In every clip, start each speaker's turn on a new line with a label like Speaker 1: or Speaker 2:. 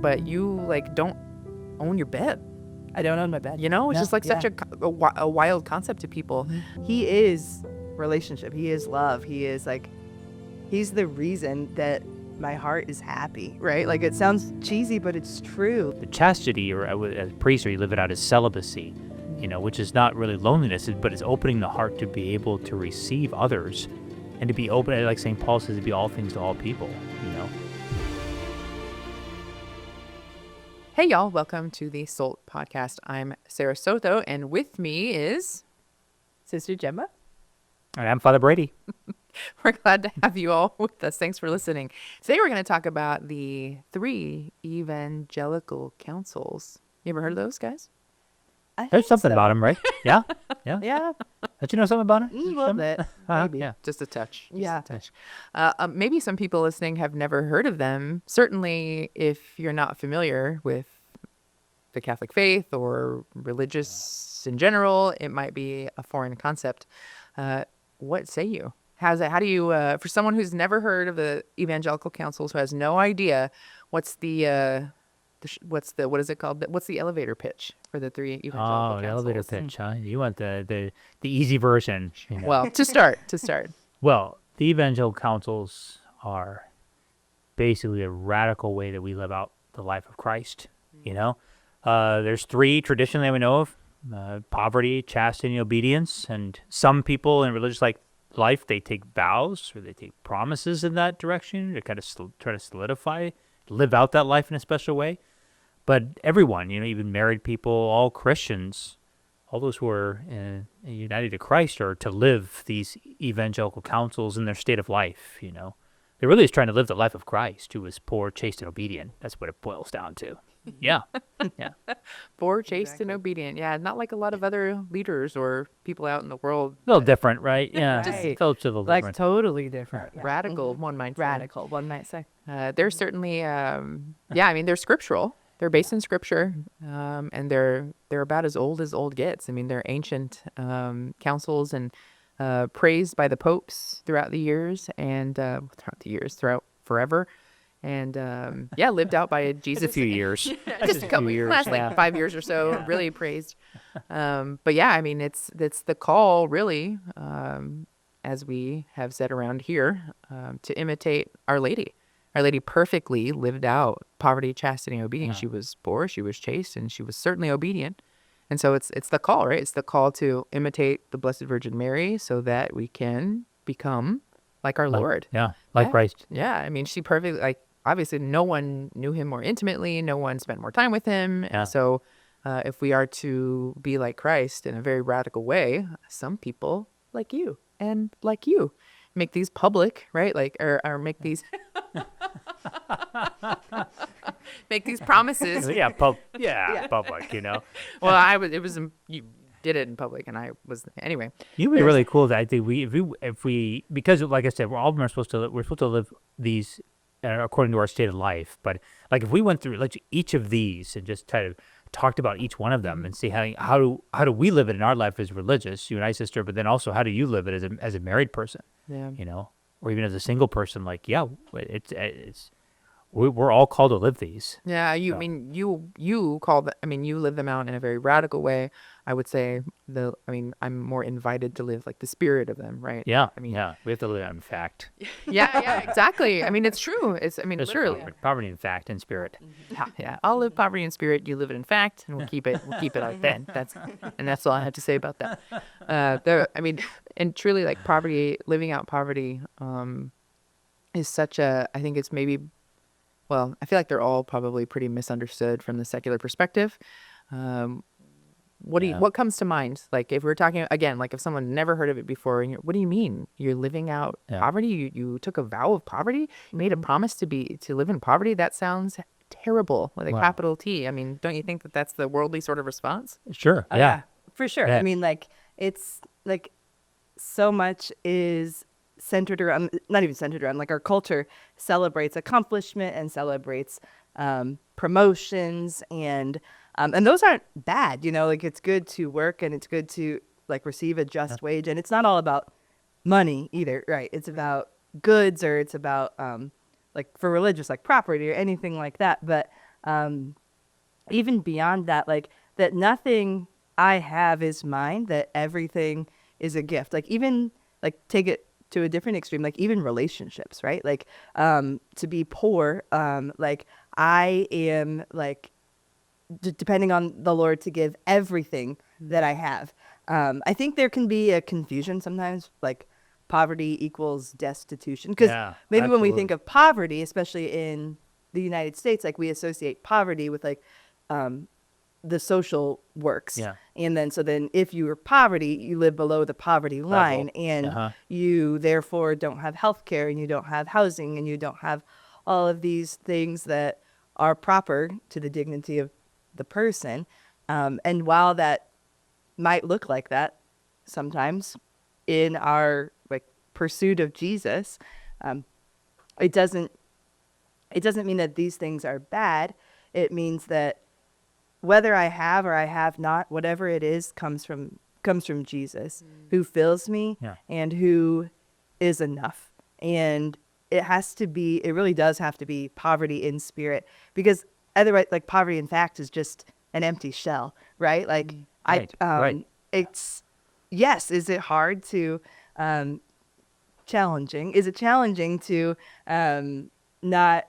Speaker 1: but you like don't own your bed.
Speaker 2: I don't own my bed.
Speaker 1: It's just like
Speaker 2: Yeah.
Speaker 1: such a wild concept to people.
Speaker 2: He is relationship. He is love. He is like, he's the reason that my heart is happy, right? Like, it sounds cheesy, but it's true.
Speaker 3: The chastity, or as a priest, or you live it out as celibacy, which is not really loneliness, but it's opening the heart to be able to receive others and to be open, like St. Paul says, to be all things to all people,
Speaker 1: Hey, y'all. Welcome to the SOLT podcast. I'm Sarah Soto, and with me is
Speaker 2: Sister Gemma?
Speaker 3: And I'm Father Brady.
Speaker 1: We're glad to have you all with us. Thanks for listening. Today we're going to talk about the 3 Evangelical Counsels. You ever heard of those, guys?
Speaker 3: There's something about him, right? Yeah? Yeah?
Speaker 2: Yeah.
Speaker 3: Don't you know something about it?
Speaker 2: A little bit. Maybe.
Speaker 3: Yeah.
Speaker 1: Just a touch.
Speaker 2: Yeah.
Speaker 1: Maybe some people listening have never heard of them. Certainly, if you're not familiar with the Catholic faith or religious in general, it might be a foreign concept. What say you? How do you, for someone who's never heard of the Evangelical Counsels, who has no idea, what is it called? What's the elevator pitch for the 3 Evangelical Counsels?
Speaker 3: Oh, the elevator pitch, huh? You want the easy version.
Speaker 1: Well, to start.
Speaker 3: Well, the Evangelical Counsels are basically a radical way that we live out the life of Christ, There's 3 traditionally we know of, poverty, chastity, and obedience. And some people in religious life, they take vows or they take promises in that direction to kind of try to solidify, live out that life in a special way. But everyone, even married people, all Christians, all those who are united to Christ are to live these evangelical counsels in their state of life, They're really just trying to live the life of Christ, who was poor, chaste, and obedient. That's what it boils down to. Yeah. Yeah.
Speaker 1: Poor, chaste, and obedient. Yeah, not like a lot of other leaders or people out in the world.
Speaker 3: A little different, right? Yeah.
Speaker 2: Right.
Speaker 3: Felt a little
Speaker 2: Like,
Speaker 3: different.
Speaker 2: totally different. Yeah.
Speaker 1: Radical, one might say.
Speaker 2: Radical, one might say.
Speaker 1: They're certainly, they're scriptural. They're based in scripture, and they're about as old gets. I mean, they're ancient councils and praised by the popes throughout the years and throughout forever. And lived out by Jesus.
Speaker 3: Just a few years.
Speaker 1: Just a couple
Speaker 3: years.
Speaker 1: last like 5 years or so, really praised. But yeah, I mean, it's the call really, as we have said around here, to imitate Our Lady. Our Lady perfectly lived out poverty, chastity, and obedience.
Speaker 3: Yeah.
Speaker 1: She was poor, she was chaste, and she was certainly obedient. And so it's the call, right? It's the call to imitate the Blessed Virgin Mary so that we can become like our Lord.
Speaker 3: Yeah, like Christ.
Speaker 1: Yeah, I mean, she perfectly, obviously no one knew him more intimately. No one spent more time with him.
Speaker 3: Yeah.
Speaker 1: And so if we are to be like Christ in a very radical way, some people like you and like you make these public, right? Or make these make these promises.
Speaker 3: Yeah, public,
Speaker 1: Well, you did it in public, and I was anyway.
Speaker 3: You'd be really cool that I think if we because like I said, we're supposed to live these according to our state of life. But like if we went through each of these and just kind of talked about each one of them and see how do we live it in our life as religious, you and I, sister, but then also how do you live it as a married person, or even as a single person? We're all called to live these.
Speaker 1: Yeah, you live them out in a very radical way. I would say I'm more invited to live like the spirit of them, right?
Speaker 3: Yeah, we have to live in fact.
Speaker 1: Yeah, exactly. I mean, it's true. It's literally.
Speaker 3: Poverty in fact and spirit.
Speaker 1: Yeah. I'll live poverty in spirit. You live it in fact, and we'll keep it like that. That's all I have to say about that. And truly, like living out poverty, is such a. I think it's maybe. Well, I feel like they're all probably pretty misunderstood from the secular perspective. What comes to mind? Like if we're talking again, like if someone never heard of it before, and what do you mean? You're living out poverty? You took a vow of poverty? You made a promise to live in poverty? That sounds terrible with a capital T. I mean, don't you think that that's the worldly sort of response?
Speaker 3: Sure. Yeah.
Speaker 2: For sure.
Speaker 3: Yeah.
Speaker 2: I mean, it's so much is centered around, not even centered around, our culture celebrates accomplishment and celebrates promotions and those aren't bad, it's good to work and it's good to receive a just wage, and it's not all about money either, right? It's about goods, or it's about for religious property or anything like that. But even beyond that, like that nothing I have is mine, that everything is a gift. Like even like take it to a different extreme, like even relationships, right? Like to be poor, like I am like depending on the Lord to give everything that I have. I think there can be a confusion sometimes, like poverty equals destitution. Because
Speaker 3: Yeah,
Speaker 2: maybe when we
Speaker 3: absolutely.
Speaker 2: think of poverty, especially in the United States, like we associate poverty with like the social works.
Speaker 3: Yeah.
Speaker 2: And then, so then if you are poverty, you live below the poverty line
Speaker 3: Level.
Speaker 2: and
Speaker 3: Uh-huh.
Speaker 2: you therefore don't have health care and you don't have housing and you don't have all of these things that are proper to the dignity of the person. And while that might look like that sometimes in our like pursuit of Jesus, um, it doesn't mean that these things are bad. It means that whether I have or I have not, whatever it is comes from Jesus, who fills me
Speaker 3: Yeah.
Speaker 2: and who is enough. And it really does have to be poverty in spirit, because otherwise, like poverty in fact is just an empty shell, right? Like
Speaker 3: Right, right.
Speaker 2: it's, yes, is it hard to challenging? Is it challenging to not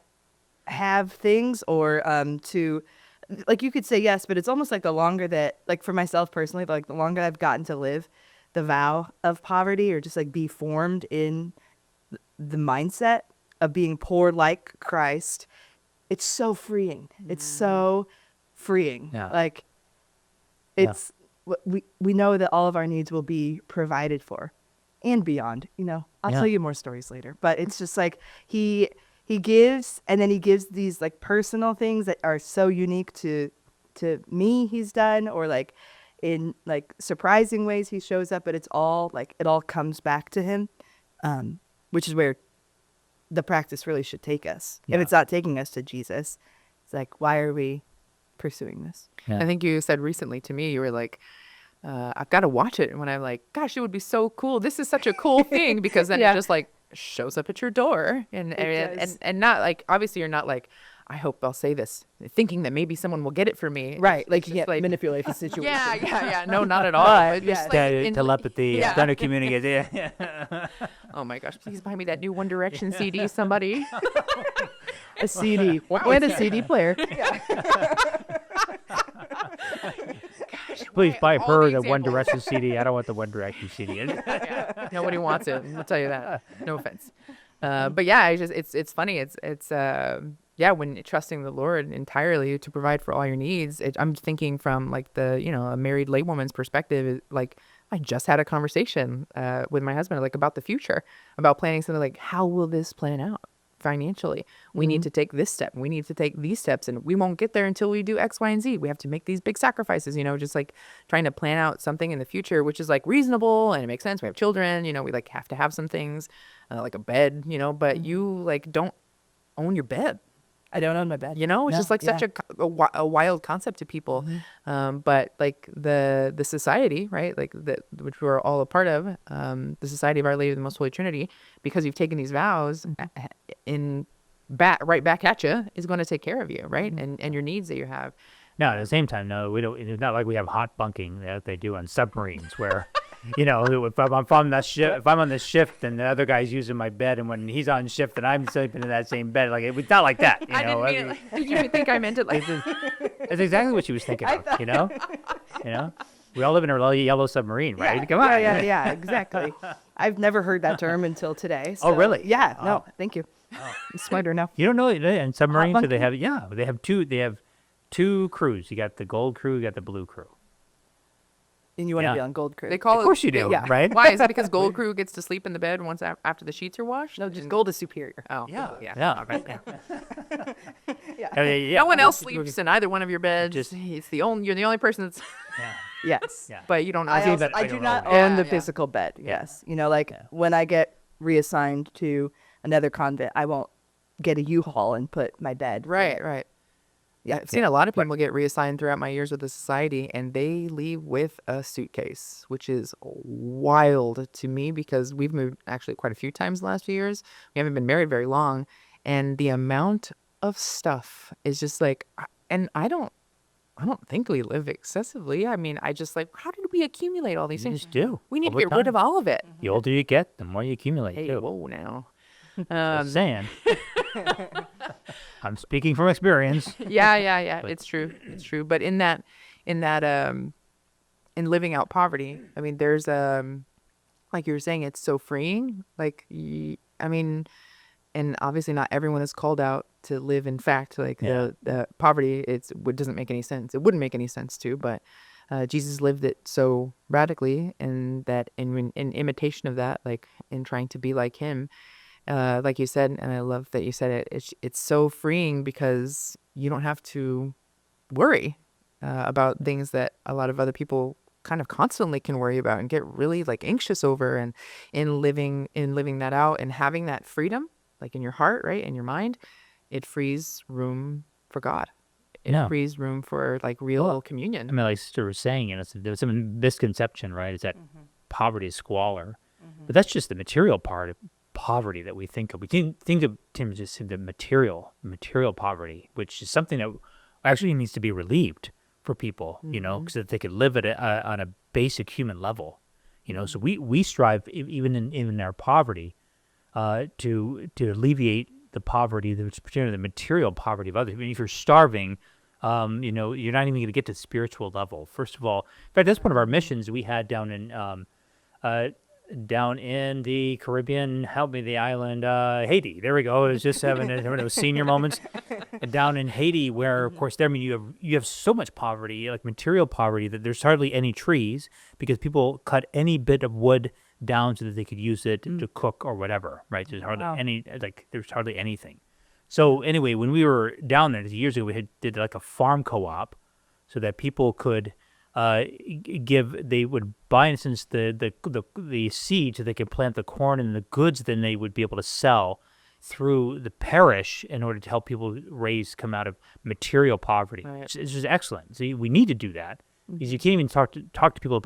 Speaker 2: have things, or to, like, you could say yes, but it's almost like the longer that, like for myself personally, like the longer I've gotten to live the vow of poverty, or just like be formed in the mindset of being poor like Christ, it's so freeing. It's so freeing.
Speaker 3: Yeah.
Speaker 2: Like
Speaker 3: Yeah.
Speaker 2: it's we know that all of our needs will be provided for and beyond. I'll
Speaker 3: Yeah.
Speaker 2: tell you more stories later, but it's just like he gives, and then he gives these like personal things that are so unique to me, he's done, or like in like surprising ways he shows up, but it's all like it all comes back to him, which is where the practice really should take us. If
Speaker 3: Yeah.
Speaker 2: it's not taking us to Jesus, it's like, why are we pursuing this?
Speaker 3: Yeah.
Speaker 1: I think you said recently to me, you were like, I've got to watch it. And when I'm like, gosh, it would be so cool. This is such a cool thing, because then
Speaker 2: Yeah.
Speaker 1: it just like shows up at your door, and
Speaker 2: does.
Speaker 1: and not like, obviously you're not like, I hope I'll say this thinking that maybe someone will get it for me.
Speaker 2: Right. Like
Speaker 1: It's
Speaker 2: you
Speaker 1: just
Speaker 2: can't manipulate the situation.
Speaker 1: yeah. No, not at all.
Speaker 2: But,
Speaker 1: It's just
Speaker 2: yeah.
Speaker 1: like in-
Speaker 3: Telepathy,
Speaker 1: yeah.
Speaker 3: trying to communicate. Yeah.
Speaker 1: Oh my gosh, please buy me that new One Direction CD, somebody.
Speaker 2: A CD.
Speaker 1: Wow.
Speaker 2: And a CD player.
Speaker 3: Please buy
Speaker 1: all
Speaker 3: her
Speaker 1: the
Speaker 3: the One
Speaker 1: examples.
Speaker 3: Direction CD. I don't want the One Direction CD.
Speaker 1: Yeah, nobody wants it. I'll tell you that. No offense. But yeah, it's funny. It's yeah, when trusting the Lord entirely to provide for all your needs. I'm thinking from like a married laywoman's perspective. Like I just had a conversation with my husband like about the future, about planning something like, how will this plan out financially? We need to take this step. We need to take these steps, and we won't get there until we do X, Y, and Z. We have to make these big sacrifices, just like trying to plan out something in the future, which is like reasonable and it makes sense. We have children, we like have to have some things, like a bed, but you like don't own your bed.
Speaker 2: I don't own my bed.
Speaker 1: It's just like such
Speaker 2: yeah.
Speaker 1: a wild concept to people. But like the society, right? Like which we're all a part of, the Society of Our Lady of the Most Holy Trinity, because you've taken these vows right back at you, is going to take care of you, right? And your needs that you have.
Speaker 3: No, at the same time, no, we don't. It's not like we have hot bunking that they do on submarines, where, if I'm on this shift, and the other guy's using my bed, and when he's on shift, and I'm sleeping in that same bed, like it's not like that.
Speaker 1: I didn't mean it. Did you think I meant it like?
Speaker 3: That's exactly what she was thinking of. We all live in a yellow submarine, right?
Speaker 2: Yeah,
Speaker 3: Come on.
Speaker 2: yeah, exactly. I've never heard that term until today.
Speaker 3: Oh,
Speaker 2: so-
Speaker 3: really?
Speaker 2: Yeah, no, thank you. I'm smarter now.
Speaker 3: You don't know in submarines
Speaker 2: bunking?
Speaker 3: they have two crews. You got the gold crew, you got the blue crew.
Speaker 2: And you want to
Speaker 3: Yeah.
Speaker 2: be on Gold Crew.
Speaker 1: They call
Speaker 3: Of course you do,
Speaker 2: Yeah.
Speaker 3: right?
Speaker 1: Why is it because Gold Crew gets to sleep in the bed once after the sheets are washed?
Speaker 2: No, just Gold is superior.
Speaker 1: Oh,
Speaker 3: Yeah.
Speaker 1: yeah.
Speaker 3: All right, yeah.
Speaker 1: No one else sleeps in either one of your beds.
Speaker 3: Just-
Speaker 1: You're the only person that's.
Speaker 3: Yeah.
Speaker 2: Yes.
Speaker 3: Yeah.
Speaker 1: But you don't.
Speaker 2: I,
Speaker 3: see
Speaker 2: also,
Speaker 3: that-
Speaker 2: I
Speaker 3: I
Speaker 2: do
Speaker 3: don't
Speaker 2: not
Speaker 3: know.
Speaker 2: own
Speaker 1: Yeah,
Speaker 2: the
Speaker 1: yeah.
Speaker 2: physical bed. Yes. Like
Speaker 3: Yeah.
Speaker 2: when I get reassigned to another convent, I won't get a U-Haul and put my bed.
Speaker 1: Right. Yeah, I've seen a lot of people get reassigned throughout my years with the society, and they leave with a suitcase, which is wild to me because we've moved actually quite a few times the last few years. We haven't been married very long, and the amount of stuff is just like, and I don't think we live excessively. I mean, I just like, how did we accumulate all these
Speaker 3: You
Speaker 1: things?
Speaker 3: just do.
Speaker 1: We need to
Speaker 3: over
Speaker 1: get rid
Speaker 3: time.
Speaker 1: of all of it.
Speaker 3: The older you get, the more you accumulate
Speaker 1: Hey,
Speaker 3: too.
Speaker 1: whoa now.
Speaker 3: Just saying. I'm speaking from experience.
Speaker 1: Yeah. It's true. It's true. But in that, in living out poverty, I mean, there's, like you were saying, it's so freeing. Like, I mean, and obviously not everyone is called out to live in fact like the poverty. It doesn't make any sense. It wouldn't make any sense to, but Jesus lived it so radically, and that in imitation of that, like in trying to be like him, like you said, and I love that you said it. It's so freeing because you don't have to worry about things that a lot of other people kind of constantly can worry about and get really like anxious over. And in living that out and having that freedom, like in your heart, right, in your mind, it frees room for God. It
Speaker 3: No.
Speaker 1: frees room for like real
Speaker 3: Well,
Speaker 1: communion.
Speaker 3: I mean, like Sister was saying, there's some misconception, right? Is that poverty is squalor, but that's just the material part of poverty that we think of. We think of Tim just the material poverty, which is something that actually needs to be relieved for people, because that they could live at on a basic human level, So we strive even in our poverty to alleviate the poverty, particularly the material poverty of others. I mean, if you're starving, you're not even going to get to spiritual level. First of all, in fact, that's one of our missions we had down in the Caribbean. Help me, the island, Haiti. There we go. It was just having those senior moments down in Haiti, where of course there, I mean, you have so much poverty, like material poverty, that there's hardly any trees because people cut any bit of wood down so that they could use it to cook or whatever, right? There's hardly there's hardly anything. So anyway, when we were down there years ago, we did like a farm co-op so that people could they would buy, in a sense, the seed so they could plant the corn, and the goods then they would be able to sell through the parish in order to help people come out of material poverty.
Speaker 1: Right.
Speaker 3: It's just excellent. So we need to do that because you can't even talk to people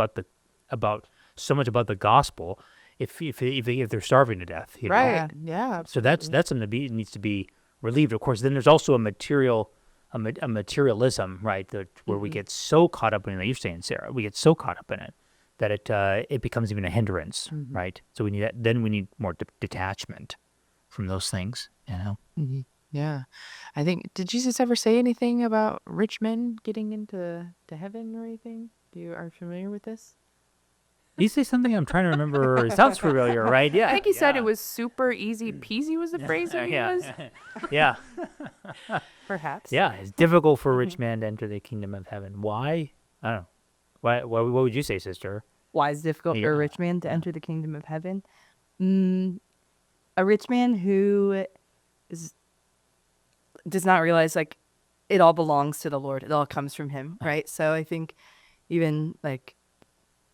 Speaker 3: about so much about the gospel if they're starving to death.
Speaker 1: Right. Yeah.
Speaker 3: So that's something that needs to be relieved. Of course, then there's also a materialism, right? Where we get so caught up in it, like you're saying, Sarah, we get so caught up in it that it becomes even a hindrance, right? So we need that. Then we need more detachment from those things,
Speaker 1: Yeah. I think, did Jesus ever say anything about rich men getting into heaven or anything? Are you familiar with this?
Speaker 3: Did you say something? I'm trying to remember. It sounds familiar, right? Yeah.
Speaker 1: I think he said it was super easy peasy was the phrase that he used.
Speaker 3: Yeah.
Speaker 1: Perhaps.
Speaker 3: Yeah. It's difficult for a rich man to enter the kingdom of heaven. Why? I don't know. Why? What would you say, sister?
Speaker 2: Why is it difficult for a rich man to enter the kingdom of heaven? A rich man who does not realize like it all belongs to the Lord. It all comes from him, right? So I think even like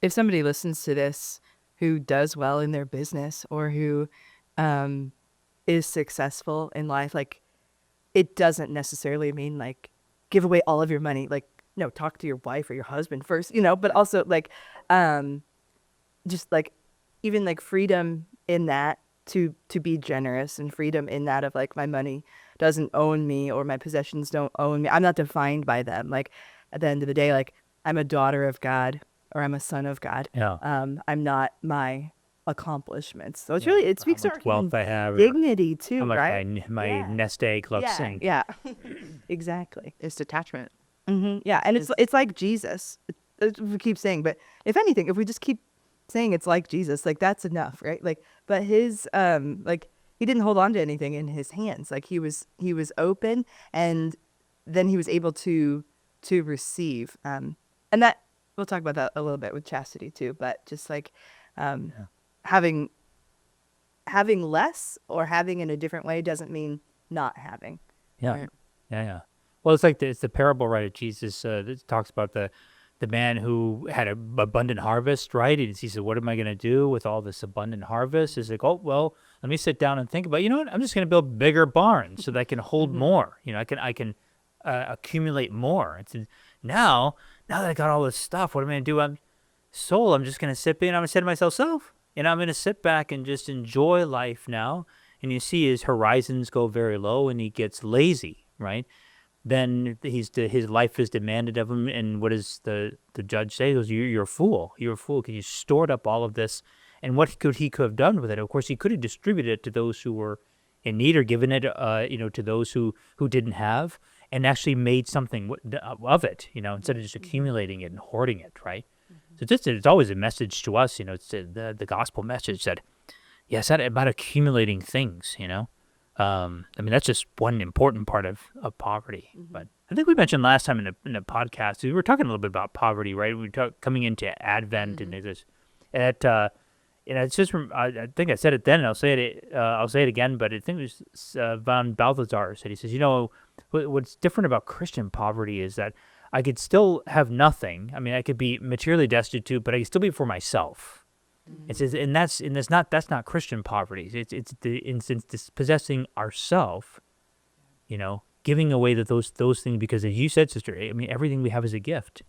Speaker 2: if somebody listens to this who does well in their business or who is successful in life, like it doesn't necessarily mean like give away all of your money. Like, no, talk to your wife or your husband first, but also like just like even like freedom in that to be generous, and freedom in that of like my money doesn't own me or my possessions don't own me. I'm not defined by them. Like at the end of the day, like I'm a daughter of God or I'm a son of God.
Speaker 3: Yeah.
Speaker 2: I'm not my accomplishments. So it's really, it speaks to
Speaker 3: How
Speaker 2: our
Speaker 3: much wealth I have, or
Speaker 2: dignity too,
Speaker 3: how much
Speaker 2: right?
Speaker 3: my nest egg looks sink.
Speaker 2: Yeah, exactly.
Speaker 1: It's detachment.
Speaker 2: Yeah, and it's like Jesus. We keep saying, but if anything, if we just keep saying it's like Jesus, like that's enough, right? Like, but his like he didn't hold on to anything in his hands. Like he was open, and then he was able to receive. And that we'll talk about that a little bit with chastity too. But just like having less or having in a different way doesn't mean not having.
Speaker 3: Yeah.
Speaker 1: Right.
Speaker 3: Yeah. Well, it's like it's the parable, right, of Jesus that talks about the man who had an abundant harvest, right? And he said, what am I going to do with all this abundant harvest? He's like, oh, well, let me sit down and think about, what? I'm just going to build bigger barns so that I can hold more. I can accumulate more. It's now that I got all this stuff, what am I going to do? I'm just going to sit back and I'm going to say to myself, I'm going to sit back and just enjoy life now and you see his horizons go very low, and he gets lazy, right? Then his life is demanded of him, and what does the judge say? He goes, you're a fool. You're a fool because you stored up all of this, and what could he have done with it? Of course, he could have distributed it to those who were in need, or given it, to those who didn't have, and actually made something of it, instead of just accumulating it and hoarding it, right? So it's always a message to us, it's the gospel message that, yes, that about accumulating things, that's just one important part of poverty. But I think we mentioned last time in the podcast, we were talking a little bit about poverty, right? We were coming into Advent, and there's this, it's just I think I said it then, and I'll say it again. But I think it was von Balthazar said, he says, what's different about Christian poverty is that I could still have nothing. I mean, I could be materially destitute, but I could still be for myself. It says, and that's not Christian poverty. It's this possessing ourself, giving away those things, because as you said, sister, I mean, everything we have is a gift.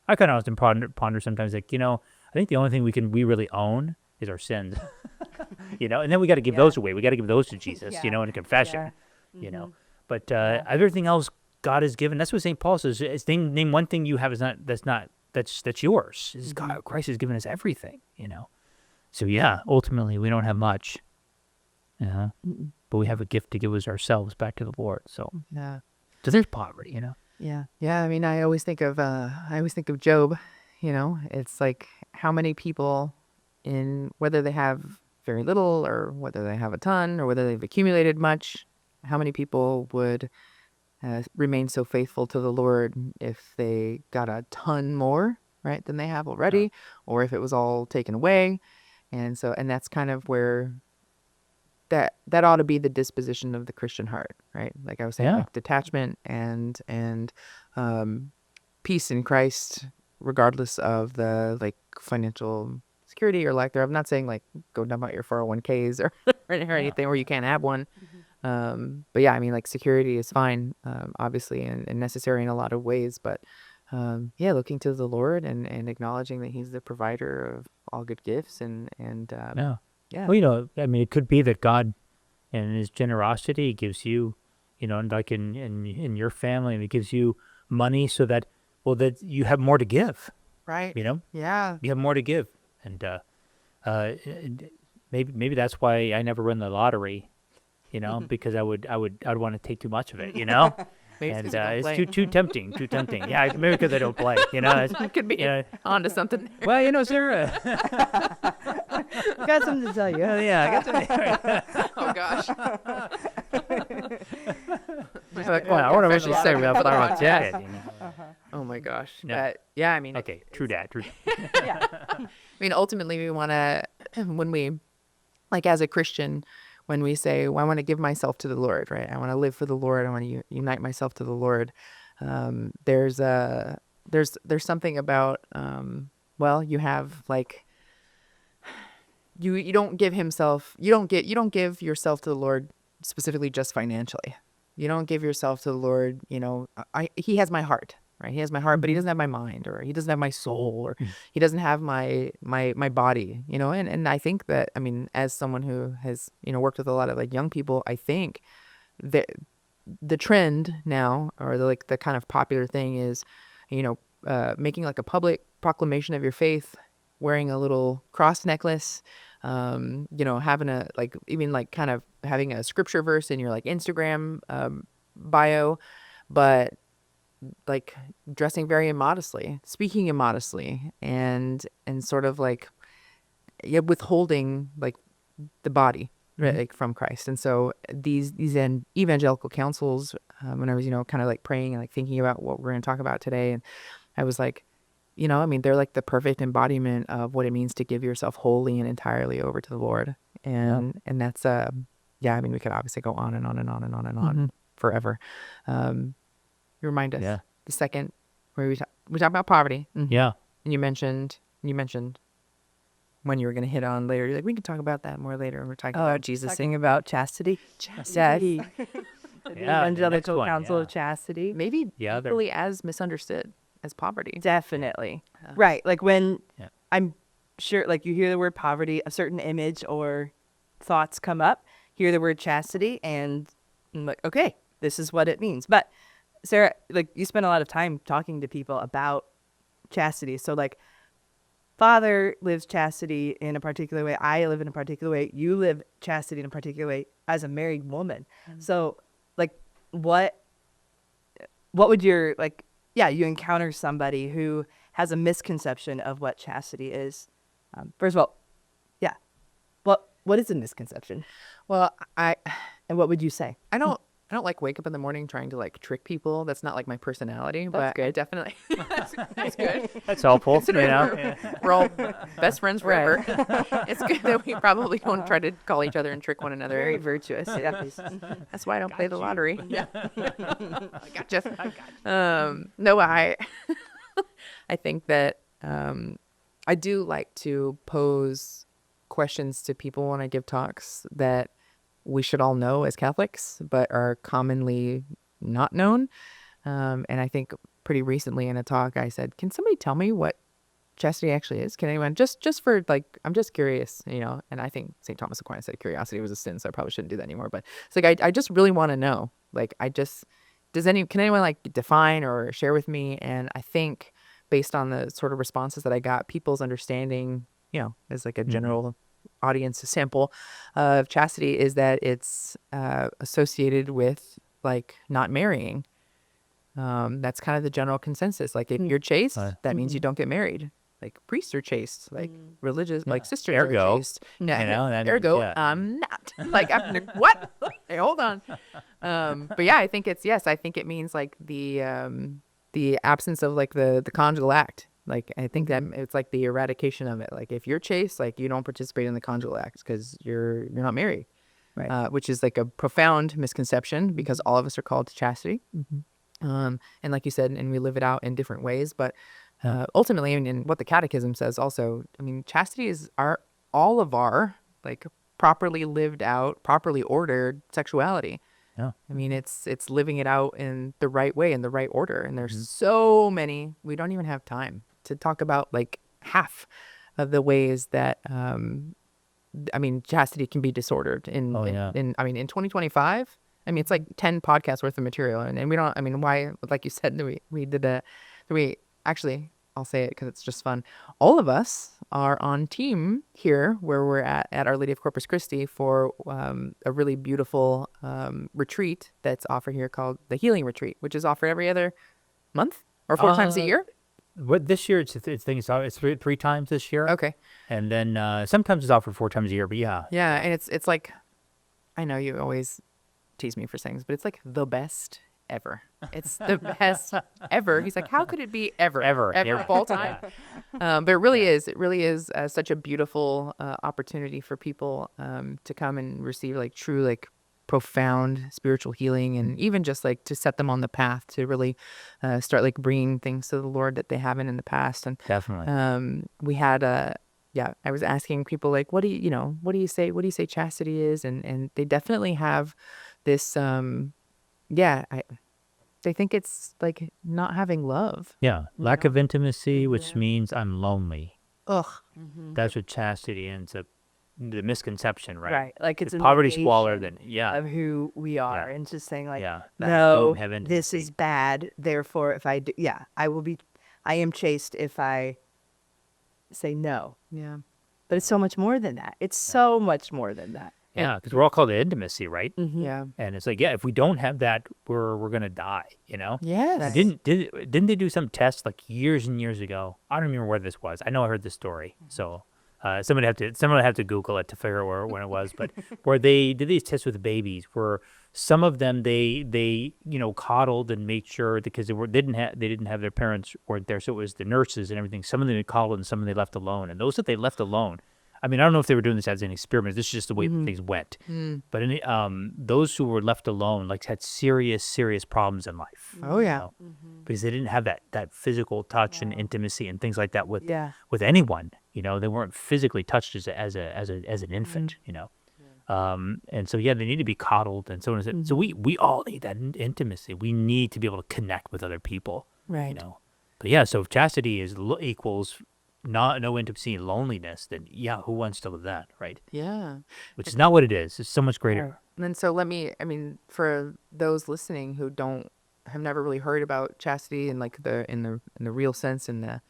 Speaker 3: I kind of often ponder sometimes, like, I think the only thing we really own is our sins, and then we got to give those away. We got to give those to Jesus, in confession, But everything else God has given. That's what St. Paul says. It's name one thing you have that's yours. It's God, Christ has given us everything, So ultimately we don't have much, but we have a gift to give us ourselves back to the Lord. So so there's poverty,
Speaker 2: Yeah.
Speaker 1: Yeah, I mean, I always think of Job. It's like how many people, in whether they have very little or whether they have a ton or whether they've accumulated much, how many people would remain so faithful to the Lord if they got a ton more, right, than they have already, or if it was all taken away. And that's kind of where that ought to be the disposition of the Christian heart, right? Like I was saying, like detachment and peace in Christ, regardless of the like financial security or lack thereof. I'm not saying like go dump out your 401ks or anything where you can't have one. But yeah, I mean, like security is fine, obviously, and necessary in a lot of ways. But looking to the Lord and acknowledging that He's the provider of all good gifts, and
Speaker 3: Well, I mean, it could be that God, in His generosity, gives you, like in your family, and He gives you money so that you have more to give.
Speaker 1: right,
Speaker 3: Yeah, you have more to give, and maybe that's why I never win the lottery, because I would want to take too much of it,
Speaker 1: Maybe
Speaker 2: Mm-hmm.
Speaker 1: it's 'cause you don't
Speaker 3: it's
Speaker 1: play.
Speaker 3: too tempting. Yeah, maybe because I don't play.
Speaker 1: It could be onto something.
Speaker 3: Well, Sarah.
Speaker 2: Got something to tell you.
Speaker 3: I got to.
Speaker 1: Oh gosh.
Speaker 3: Well, I want to say about that.
Speaker 1: Oh my gosh.
Speaker 3: No.
Speaker 1: Yeah, I mean,
Speaker 3: Okay, true that.
Speaker 1: I mean, ultimately, we want to, when we, like as a Christian, when we say, well, I want to give myself to the Lord, right? I want to live for the Lord. I want to unite myself to the Lord. There's something about, you have like, you don't give yourself to the Lord specifically just financially. You don't give yourself to the Lord, He has my heart, right? He has my heart, but He doesn't have my mind, or He doesn't have my soul, or He doesn't have my body, and I think that, I mean, as someone who has, worked with a lot of like young people, I think that the trend now, or the kind of popular thing is, making like a public proclamation of your faith, wearing a little cross necklace, having a like, even like kind of having a scripture verse in your like Instagram bio, but like dressing very immodestly, speaking immodestly, and sort of like withholding like the body, right, like from Christ. And so these evangelical counsels, when I was kind of like praying and like thinking about what we're going to talk about today, and I was like, I mean, they're like the perfect embodiment of what it means to give yourself wholly and entirely over to the Lord. And that's I mean, we could obviously go on and on and on and on and on forever. You remind us the second where we talk about poverty.
Speaker 3: Yeah.
Speaker 1: And you mentioned when you were going to hit on later, you're like, we can talk about that more later. And we're talking about
Speaker 2: Jesus saying about chastity.
Speaker 1: chastity.
Speaker 2: The
Speaker 3: Yeah, the next
Speaker 2: Evangelical
Speaker 3: one,
Speaker 2: Counsel
Speaker 3: yeah.
Speaker 2: of Chastity.
Speaker 1: Maybe
Speaker 3: Yeah, they're-
Speaker 1: equally as misunderstood as poverty.
Speaker 2: Definitely. Right. Like when
Speaker 3: Yeah.
Speaker 2: I'm sure, like you hear the word poverty, a certain image or thoughts come up, hear the word chastity, and I'm like, okay, this is what it means. But Sarah, like you spend a lot of time talking to people about chastity. So like Father lives chastity in a particular way. I live in a particular way. You live chastity in a particular way as a married woman. So like what would your like, yeah, you encounter somebody who has a misconception of what chastity is. First of all, yeah. What is a misconception?
Speaker 1: Well,
Speaker 2: And what would you say?
Speaker 1: I don't like wake up in the morning trying to like trick people. That's not like my personality, but I
Speaker 2: good.
Speaker 1: definitely that's good.
Speaker 3: That's helpful. You
Speaker 1: Considering
Speaker 3: know?
Speaker 1: we're all best friends forever. It's good that we probably don't try to call each other and trick one another.
Speaker 2: Very virtuous. Yeah.
Speaker 1: That's why I don't play the lottery. Yeah. I gotcha. No, I think that I do like to pose questions to people when I give talks that we should all know as Catholics, but are commonly not known. And I think pretty recently in a talk, I said, "Can somebody tell me what chastity actually is? Can anyone just for like, I'm just curious, you know?" And I think St. Thomas Aquinas said curiosity was a sin, so I probably shouldn't do that anymore. But it's like I just really want to know. Like, can anyone like define or share with me? And I think based on the sort of responses that I got, people's understanding, you know, as like a general audience sample of chastity is that it's associated with like not marrying. That's kind of the general consensus. Like if you're chaste, that means you don't get married. Like priests are chaste, like religious, like sisters
Speaker 3: Ergo,
Speaker 1: are chaste. Yeah,
Speaker 3: you know, that-
Speaker 1: ergo,
Speaker 3: yeah.
Speaker 1: I'm not. Like, what? Hey, hold on. But yeah, I think it means like the absence of like the conjugal act. Like, I think that it's like the eradication of it. Like if you're chaste, like you don't participate in the conjugal act because you're not married.
Speaker 2: Right.
Speaker 1: Which is like a profound misconception because all of us are called to chastity. And like you said, and we live it out in different ways. But ultimately, and what the Catechism says also, I mean, chastity is all of our like properly lived out, properly ordered sexuality.
Speaker 3: Yeah.
Speaker 1: I mean, it's living it out in the right way, in the right order. And there's so many, we don't even have time to talk about like half of the ways that I mean, chastity can be disordered in 2025. I mean, it's like 10 podcasts worth of material. And we don't, I mean, why, like you said, actually, I'll say it because it's just fun. All of us are on team here where we're at Our Lady of Corpus Christi for a really beautiful retreat that's offered here called the Healing Retreat, which is offered every other month or 4 times a year.
Speaker 3: What this year? It's three times this year.
Speaker 1: Okay.
Speaker 3: And then sometimes it's offered 4 times a year. But yeah.
Speaker 1: Yeah, and it's like, I know you always tease me for saying this, but it's like the best ever. It's the best ever. He's like, how could it be ever of all time? But it really is. It really is such a beautiful opportunity for people to come and receive like true, like profound spiritual healing, and even just like to set them on the path to really start like bringing things to the Lord that they haven't in the past. And
Speaker 3: Definitely.
Speaker 1: we had I was asking people like, what do you say chastity is? And they definitely have this, they think it's like not having love.
Speaker 3: Yeah. Lack of intimacy, which means I'm lonely.
Speaker 1: Ugh.
Speaker 3: That's what chastity ends up, the misconception, right?
Speaker 2: Right. Like it's a
Speaker 3: poverty squalor
Speaker 2: negation
Speaker 3: than,
Speaker 2: of who we are,
Speaker 3: Yeah.
Speaker 2: and just saying like,
Speaker 3: Yeah.
Speaker 2: no,
Speaker 3: Don't have
Speaker 2: this
Speaker 3: intimacy.
Speaker 2: is bad. Therefore, if I do, I am chaste if I say no.
Speaker 1: Yeah.
Speaker 2: But it's so much more than that. It's so much more than that.
Speaker 3: Yeah, because we're all called to intimacy, right?
Speaker 1: Yeah.
Speaker 3: And it's like, yeah, if we don't have that, we're gonna die, you know?
Speaker 1: Yes.
Speaker 3: Didn't they do some tests like years and years ago? I don't remember where this was. I know I heard this story, so someone have to Google it to figure out when it was. But where they did these tests with babies, where some of them they coddled and made sure because they didn't have their parents weren't there, so it was the nurses and everything. Some of them they coddled and some of them they left alone, and those that they left alone. I mean, I don't know if they were doing this as an experiment. This is just the way things went. But those who were left alone, like, had serious problems in life.
Speaker 1: Oh yeah.
Speaker 3: Because they didn't have that physical touch and intimacy and things like that with
Speaker 2: Yeah.
Speaker 3: anyone. You know, they weren't physically touched as an infant. You know, and so they need to be coddled and so on. So we all need that intimacy. We need to be able to connect with other people.
Speaker 1: Right.
Speaker 3: You know, but yeah. So chastity equals no intimacy and loneliness, then yeah, who wants to live that, right?
Speaker 1: Yeah.
Speaker 3: Which is not what it is. It's so much greater.
Speaker 1: And then so I mean, for those listening who have never really heard about chastity and like in the real sense, in the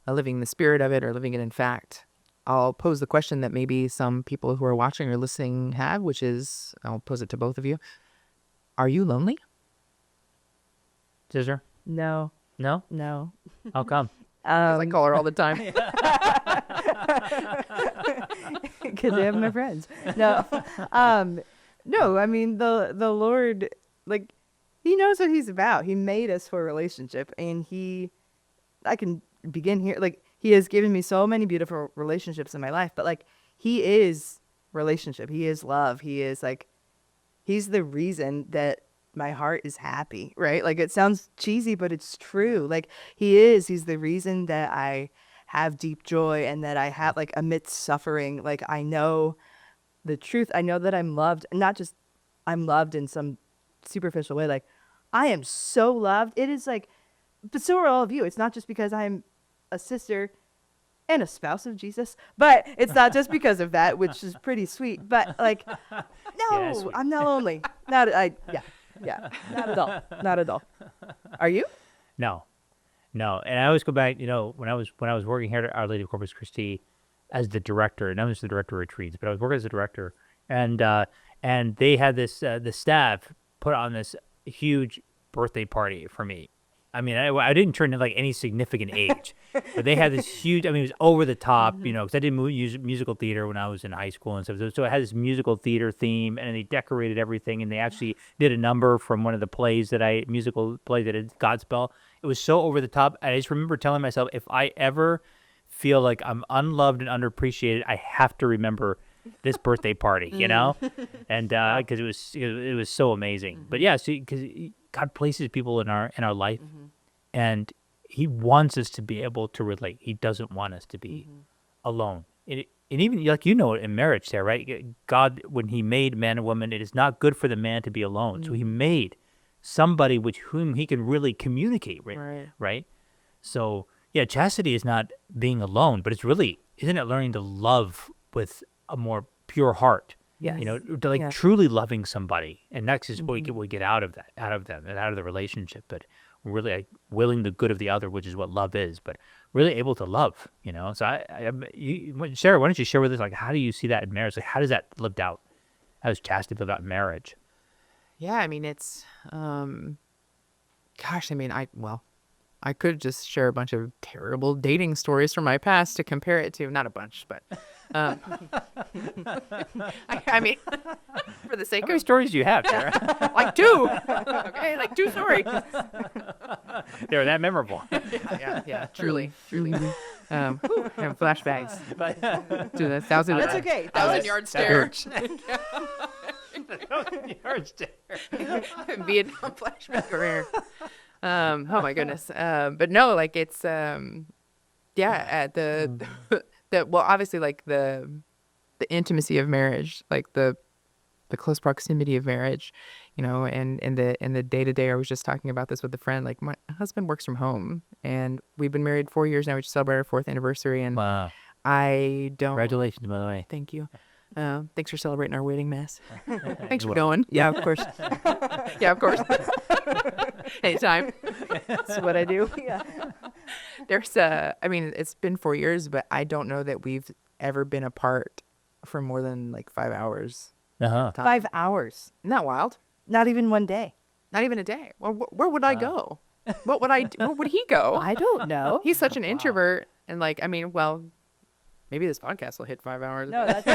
Speaker 1: living the spirit of it or living it in fact, I'll pose the question that maybe some people who are watching or listening have, which is, I'll pose it to both of you. Are you lonely?
Speaker 3: Sister?
Speaker 2: No,
Speaker 3: No?
Speaker 2: no.
Speaker 3: How come?
Speaker 1: 'Cause I call her all the time.
Speaker 2: Because they have my friends. No, no. I mean, the Lord, like, He knows what He's about. He made us for a relationship, and I can begin here. Like, He has given me so many beautiful relationships in my life, but like, He is relationship. He is love. He is like, He's the reason that my heart is happy, right? Like, it sounds cheesy, but it's true. Like, He's the reason that I have deep joy and that I have, like, amidst suffering, like, I know the truth. I know that I'm loved, and not just I'm loved in some superficial way. Like, I am so loved. It is like, but so are all of you. It's not just because I'm a sister and a spouse of Jesus, but it's not just because of that, which is pretty sweet. But like, no,
Speaker 3: sweet.
Speaker 2: I'm not lonely. Yeah, not at all. Are you?
Speaker 3: No. And I always go back, when I was working here at Our Lady of Corpus Christi as the director, and I was the director of retreats, but I was working as a director, and they had this the staff put on this huge birthday party for me. I mean, I didn't turn to like any significant age, but they had this huge. I mean, it was over the top, because I did musical theater when I was in high school and stuff. So it had this musical theater theme, and they decorated everything, and they actually did a number from one of the musical plays that did Godspell. It was so over the top. I just remember telling myself, if I ever feel like I'm unloved and underappreciated, I have to remember this birthday party, and because it was so amazing. But yeah, because God places people in our life, and He wants us to be able to relate. He doesn't want us to be alone. And even like in marriage, there, right? God, when He made man and woman, it is not good for the man to be alone. So He made somebody with whom he can really communicate, right? So yeah, chastity is not being alone, but it's really, isn't it learning to love with a more pure heart?
Speaker 2: Yes.
Speaker 3: To like truly loving somebody, and that's just what we get out of them, and out of the relationship. But really like, willing the good of the other, which is what love is. But really able to love, So Sarah, why don't you share with us, like, how do you see that in marriage? Like, how does that lived out? How does chastity lived out in marriage?
Speaker 1: Yeah, I mean, it's, gosh, I mean, I could just share a bunch of terrible dating stories from my past to compare it to. Not a bunch, but, I mean, for the sake
Speaker 3: How many
Speaker 1: of,
Speaker 3: stories do you have, Sarah?
Speaker 1: like two, okay, like two stories.
Speaker 3: They were that memorable.
Speaker 1: Yeah, truly. Whew, and flashbacks to the thousand.
Speaker 2: That's okay.
Speaker 1: 1,000-yard stare. Vietnam flashback career. Oh my goodness. But no, like it's well, obviously, like the intimacy of marriage, like the close proximity of marriage, and the day to day. I was just talking about this with a friend. Like, my husband works from home, and we've been married 4 years now. We just celebrated our 4th anniversary, and
Speaker 3: Wow.
Speaker 1: I don't.
Speaker 3: Congratulations, by the way.
Speaker 1: Thank you. Thanks for celebrating our wedding mass. Thanks for going. Yeah, of course. Yeah, of course. Anytime.
Speaker 2: That's what I do. Yeah.
Speaker 1: There's I mean, it's been 4 years, but I don't know that we've ever been apart for more than like 5 hours.
Speaker 3: Uh-huh.
Speaker 2: 5 hours.
Speaker 1: Isn't that wild?
Speaker 2: Not even one day.
Speaker 1: Not even a day. Well, where would I go? What would I do? Where would he go?
Speaker 2: I don't know.
Speaker 1: He's such an introvert, and like, I mean, well, maybe this podcast will hit 5 hours.
Speaker 2: No, that's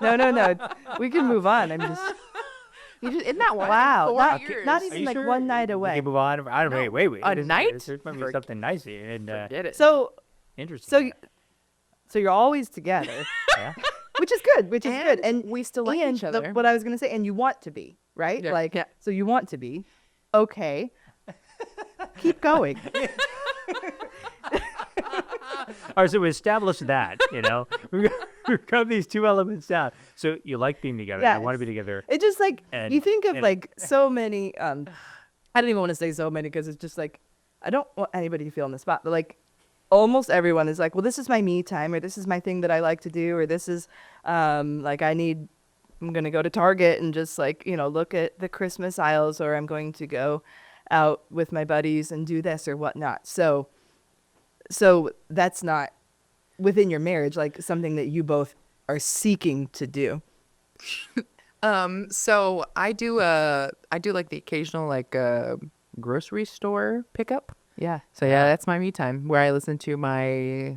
Speaker 2: no. We can move on. I'm just
Speaker 1: Isn't that wild?
Speaker 2: wow.
Speaker 1: 4 years.
Speaker 2: Not
Speaker 3: Are
Speaker 2: even
Speaker 3: you
Speaker 2: like
Speaker 3: sure?
Speaker 2: one night
Speaker 3: We
Speaker 2: away.
Speaker 3: can move on. I don't know. Wait.
Speaker 1: A night?
Speaker 3: There might be
Speaker 1: Forget-
Speaker 3: something nice here. And
Speaker 1: Forget it.
Speaker 2: So
Speaker 3: interesting.
Speaker 2: so you're always together,
Speaker 3: Yeah.
Speaker 2: which is good. Which is good. And
Speaker 1: we still like
Speaker 2: and
Speaker 1: each other.
Speaker 2: what I was gonna say, and you want to be, right?
Speaker 1: Yeah.
Speaker 2: Like,
Speaker 1: Yeah.
Speaker 2: so you want to be. Okay. Keep going.
Speaker 3: All right, so we established that, we've got these two elements down. So you like being together. You want to be together.
Speaker 2: It's just like
Speaker 3: And-
Speaker 2: you think of
Speaker 3: and-
Speaker 2: like so many. I don't even want to say so many because it's just like I don't want anybody to feel on the spot, but like almost everyone is like, well, this is my me time, or this is my thing that I like to do, or this is like I'm going to go to Target and just like, look at the Christmas aisles, or I'm going to go out with my buddies and do this or whatnot. So that's not within your marriage, like something that you both are seeking to do.
Speaker 1: So I do like the occasional like grocery store pickup.
Speaker 2: Yeah.
Speaker 1: So yeah, that's my me time where I listen to my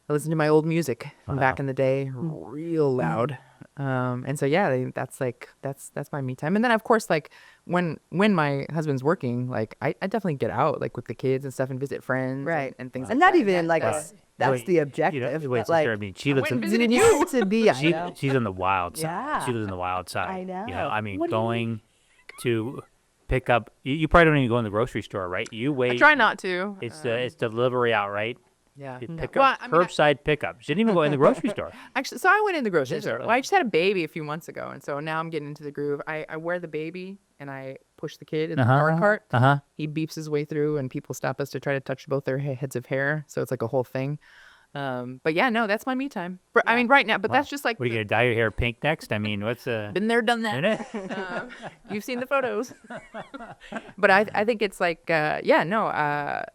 Speaker 1: old music from back in the day, real loud. And so yeah, that's my me time. And then of course, like when my husband's working, like I definitely get out like with the kids and stuff and visit friends,
Speaker 2: Right.
Speaker 1: and things
Speaker 2: And
Speaker 1: like
Speaker 2: not
Speaker 1: that.
Speaker 2: even like
Speaker 1: That's-
Speaker 2: that's
Speaker 3: Wait,
Speaker 2: the objective.
Speaker 3: Wait,
Speaker 2: but,
Speaker 3: sister,
Speaker 2: like,
Speaker 3: I mean, she lives
Speaker 1: went and
Speaker 3: in
Speaker 1: visited
Speaker 2: you
Speaker 1: you.
Speaker 2: need to be. I know.
Speaker 3: she's in the wild side.
Speaker 2: Yeah.
Speaker 3: She lives in the wild side.
Speaker 2: I know.
Speaker 3: I mean,
Speaker 1: What do you
Speaker 3: going to pick up. You probably don't even go in the grocery store, right? You wait.
Speaker 1: I try not to.
Speaker 3: It's delivery out, right?
Speaker 1: Yeah.
Speaker 3: You pick
Speaker 1: Well,
Speaker 3: up
Speaker 1: I mean,
Speaker 3: curbside pickup. She didn't even go in the grocery store.
Speaker 1: Actually, so I went in the grocery
Speaker 3: Is
Speaker 1: store.
Speaker 3: it?
Speaker 1: Well, I just had a baby a few months ago, and so now I'm getting into the groove. I wear the baby, and I push the kid in the cart. He beeps his way through, and people stop us to try to touch both their heads of hair. So it's like a whole thing. But yeah, no, that's my me time. I mean, right now, but that's just like
Speaker 3: What are you gonna dye your hair pink next? I mean, what's
Speaker 1: been there, done that.
Speaker 3: in it?
Speaker 1: You've seen the photos. But I think it's like, yeah,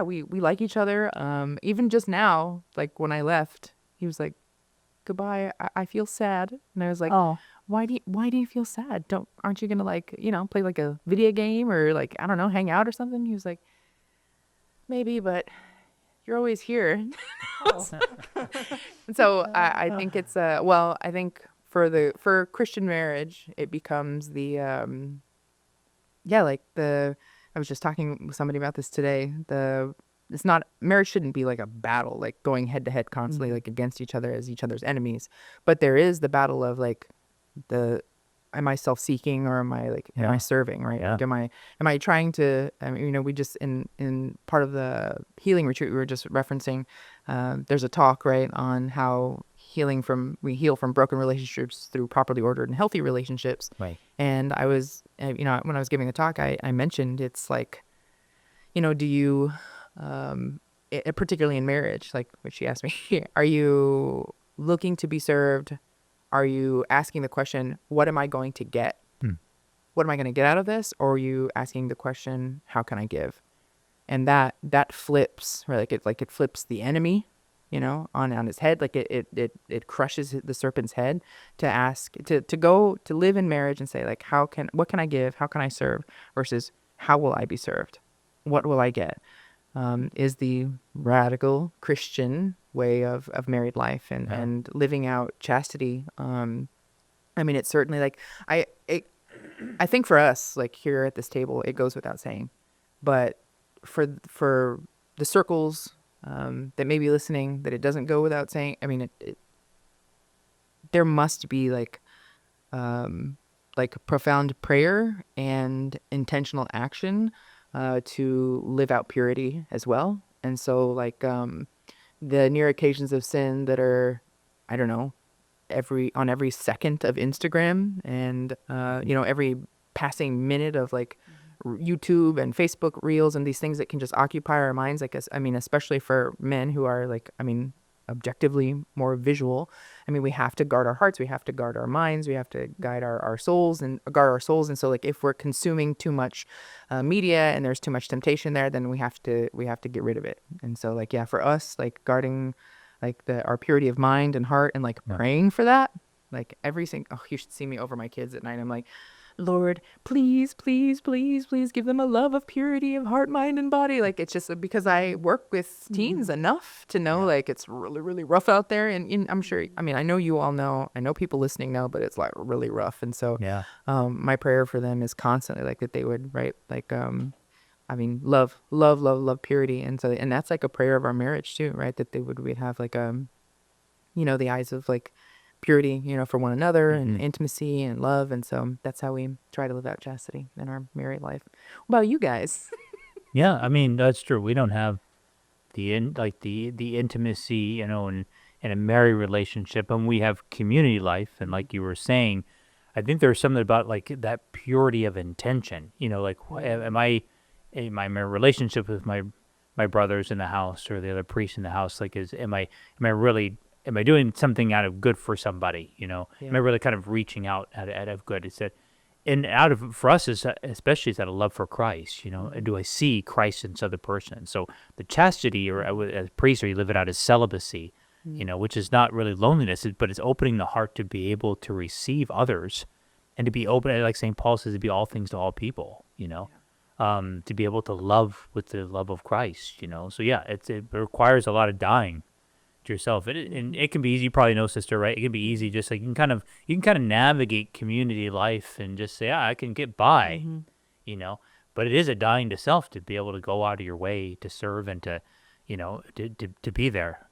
Speaker 1: we like each other. Even just now, like when I left, he was like, goodbye. I feel sad. And I was like,
Speaker 2: Oh.
Speaker 1: why do you feel sad? Aren't you gonna like, play like a video game or like, I don't know, hang out or something? He was like, maybe, but you're always here. And so I think it's I think for Christian marriage, it becomes the I was just talking with somebody about this today. It's not, marriage shouldn't be like a battle, like going head to head constantly, like against each other as each other's enemies. But there is the battle of like am I self-seeking or am I serving, right?
Speaker 3: Yeah.
Speaker 1: Like, am I trying to, I mean, we just in part of the healing retreat, we were just referencing, there's a talk, right, on how we heal from broken relationships through properly ordered and healthy relationships.
Speaker 3: Right.
Speaker 1: And I was, when I was giving the talk, I mentioned it's like, do you, particularly in marriage, like what she asked me, are you looking to be served? Are you asking the question, what am I going to get? What am I going to get out of this? Or are you asking the question, how can I give? And that flips, right? It flips the enemy, on his head. Like it crushes the serpent's head to ask, to go to live in marriage and say like, what can I give? How can I serve? Versus how will I be served? What will I get? Is the radical Christian way of married life and living out chastity. I mean, it's certainly like, I think for us, like here at this table, it goes without saying, but for the circles that may be listening, that it doesn't go without saying. I mean, there must be like profound prayer and intentional action to live out purity as well. And so like the near occasions of sin that are, I don't know, on every second of Instagram and every passing minute of like YouTube and Facebook reels and these things that can just occupy our minds. I mean, especially for men who are like, I mean, objectively more visual. I mean, we have to guard our hearts, we have to guard our minds, we have to guide our souls and guard our souls. And so like if we're consuming too much media and there's too much temptation there, then we have to get rid of it. And so like, yeah, for us, like guarding like our purity of mind and heart and like praying for that, like you should see me over my kids at night. I'm like, Lord, please, please, please, please give them a love of purity of heart, mind, and body. Like, it's just because I work with teens enough to know, like, it's really, really rough out there. And I'm sure, I mean, I know you all know, I know people listening know, but it's like really rough. And so my prayer for them is constantly like that they would, right? Like, I mean, love purity. And so, and that's like a prayer of our marriage too, right? That we'd have like, the eyes of like, purity, for one another and intimacy and love. And so that's how we try to live out chastity in our married life. What about you guys?
Speaker 3: Yeah, I mean, that's true. We don't have the intimacy, in a married relationship, and we have community life. And like you were saying, I think there's something about like that purity of intention, like in my relationship with my my brothers in the house or the other priests in the house? Like, am I doing something out of good for somebody? Am I
Speaker 1: Yeah.
Speaker 3: really kind of reaching out out of good? Is that, and for us, especially is that a love for Christ? And do I see Christ in this other person? So the chastity, or as a priest, or you live it out as celibacy, which is not really loneliness, but it's opening the heart to be able to receive others, and to be open, like St. Paul says, to be all things to all people. To be able to love with the love of Christ. So yeah, it requires a lot of dying to yourself. And it can be easy. You probably know, sister, right? It can be easy. Just like you can kind of navigate community life and just say, I can get by, But it is a dying to self to be able to go out of your way to serve and to, to be there.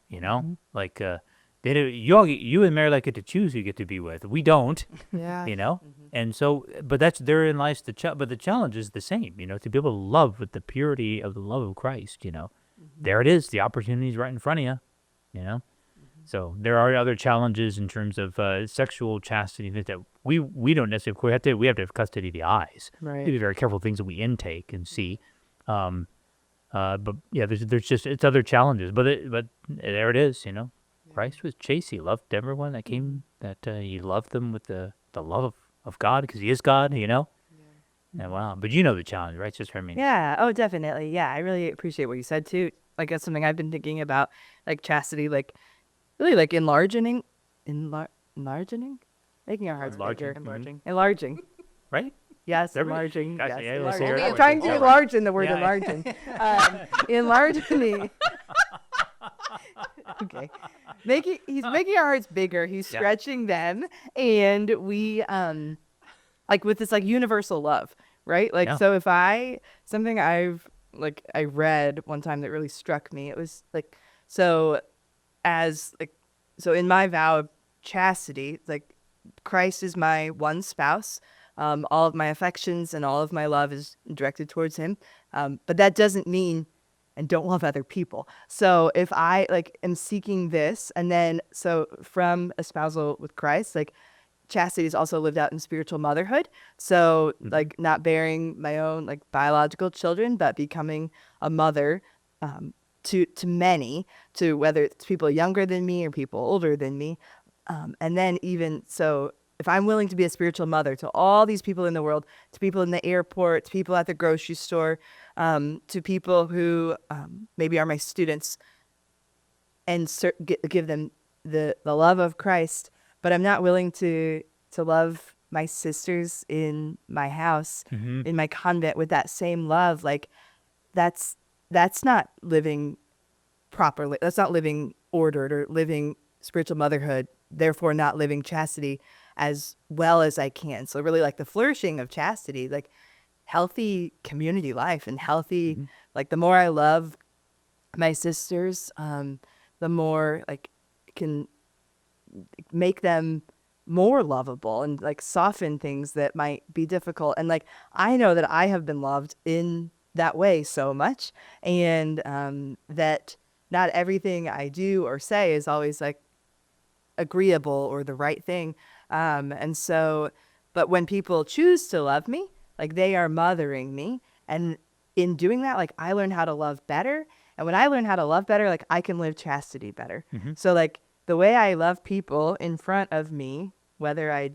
Speaker 3: Like you and Mary like get to choose who you get to be with. We don't.
Speaker 1: Yeah.
Speaker 3: And so, but therein lies but the challenge is the same. To be able to love with the purity of the love of Christ. There it is. The opportunity is right in front of you. So there are other challenges in terms of sexual chastity that we don't necessarily we have to have custody of the eyes.
Speaker 1: Right.
Speaker 3: We have to be very careful of things that we intake and see. But yeah, there's just, it's other challenges. But there it is. Christ was chaste. He loved everyone that came. That he loved them with the love of God, because he is God. And wow. But the challenge, right, Sister Hermine?
Speaker 2: Yeah. Oh, definitely. Yeah. I really appreciate what you said too. Like, that's something I've been thinking about, like chastity, like really like enlarging, making our hearts
Speaker 3: Enlarging.
Speaker 2: bigger.
Speaker 1: Enlarging.
Speaker 2: Enlarging.
Speaker 3: Right?
Speaker 2: Yes,
Speaker 3: Everybody-
Speaker 2: enlarging.
Speaker 3: Gosh,
Speaker 2: Yes,
Speaker 3: yeah, let's say
Speaker 2: enlarging.
Speaker 3: it
Speaker 2: I'm
Speaker 3: right.
Speaker 2: trying to
Speaker 3: Yeah.
Speaker 2: enlarge in the word
Speaker 3: Yeah.
Speaker 2: enlarging. Enlarging. Okay. He's making our hearts bigger. He's
Speaker 3: Yeah.
Speaker 2: stretching them. And we, like with this like universal love, right? Like,
Speaker 3: Yeah.
Speaker 2: so if something I read one time that really struck me, it was like, so in my vow of chastity, like Christ is my one spouse. All of my affections and all of my love is directed towards him. But that doesn't mean and don't love other people. So if I am seeking this, and then so from espousal with Christ, like chastity is also lived out in spiritual motherhood. So like not bearing my own like biological children, but becoming a mother to many, to whether it's people younger than me or people older than me. And then even so, if I'm willing to be a spiritual mother to all these people in the world, to people in the airport, to people at the grocery store, to people who maybe are my students, and give them the love of Christ, but I'm not willing to love my sisters in my house, in my convent with that same love, like that's not living properly. That's not living ordered or living spiritual motherhood, therefore not living chastity as well as I can. So really like the flourishing of chastity, like healthy community life and healthy, like the more I love my sisters, the more like can make them more lovable and like soften things that might be difficult. And like, I know that I have been loved in that way so much, and that not everything I do or say is always like agreeable or the right thing. And so, but when people choose to love me, like they are mothering me. And in doing that, like I learn how to love better. And when I learn how to love better, like I can live chastity better. So like the way I love people in front of me, whether I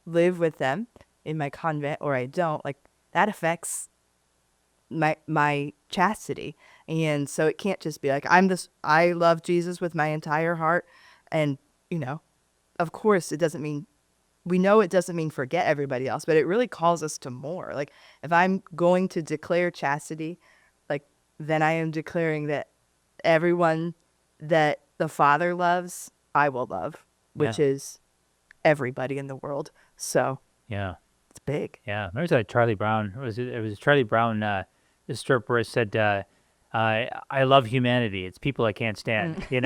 Speaker 2: live with them in my convent or I don't, like that affects my chastity. And so it can't just be like, I love Jesus with my entire heart. And, of course it doesn't mean, we know it doesn't mean forget everybody else, but it really calls us to more. Like if I'm going to declare chastity, like then I am declaring that everyone that the Father loves, I will love, which is everybody in the world. So
Speaker 3: Yeah.
Speaker 2: it's big.
Speaker 3: Yeah. There's that Charlie Brown. It was Charlie Brown, this strip where it said, I love humanity. It's people I can't stand, You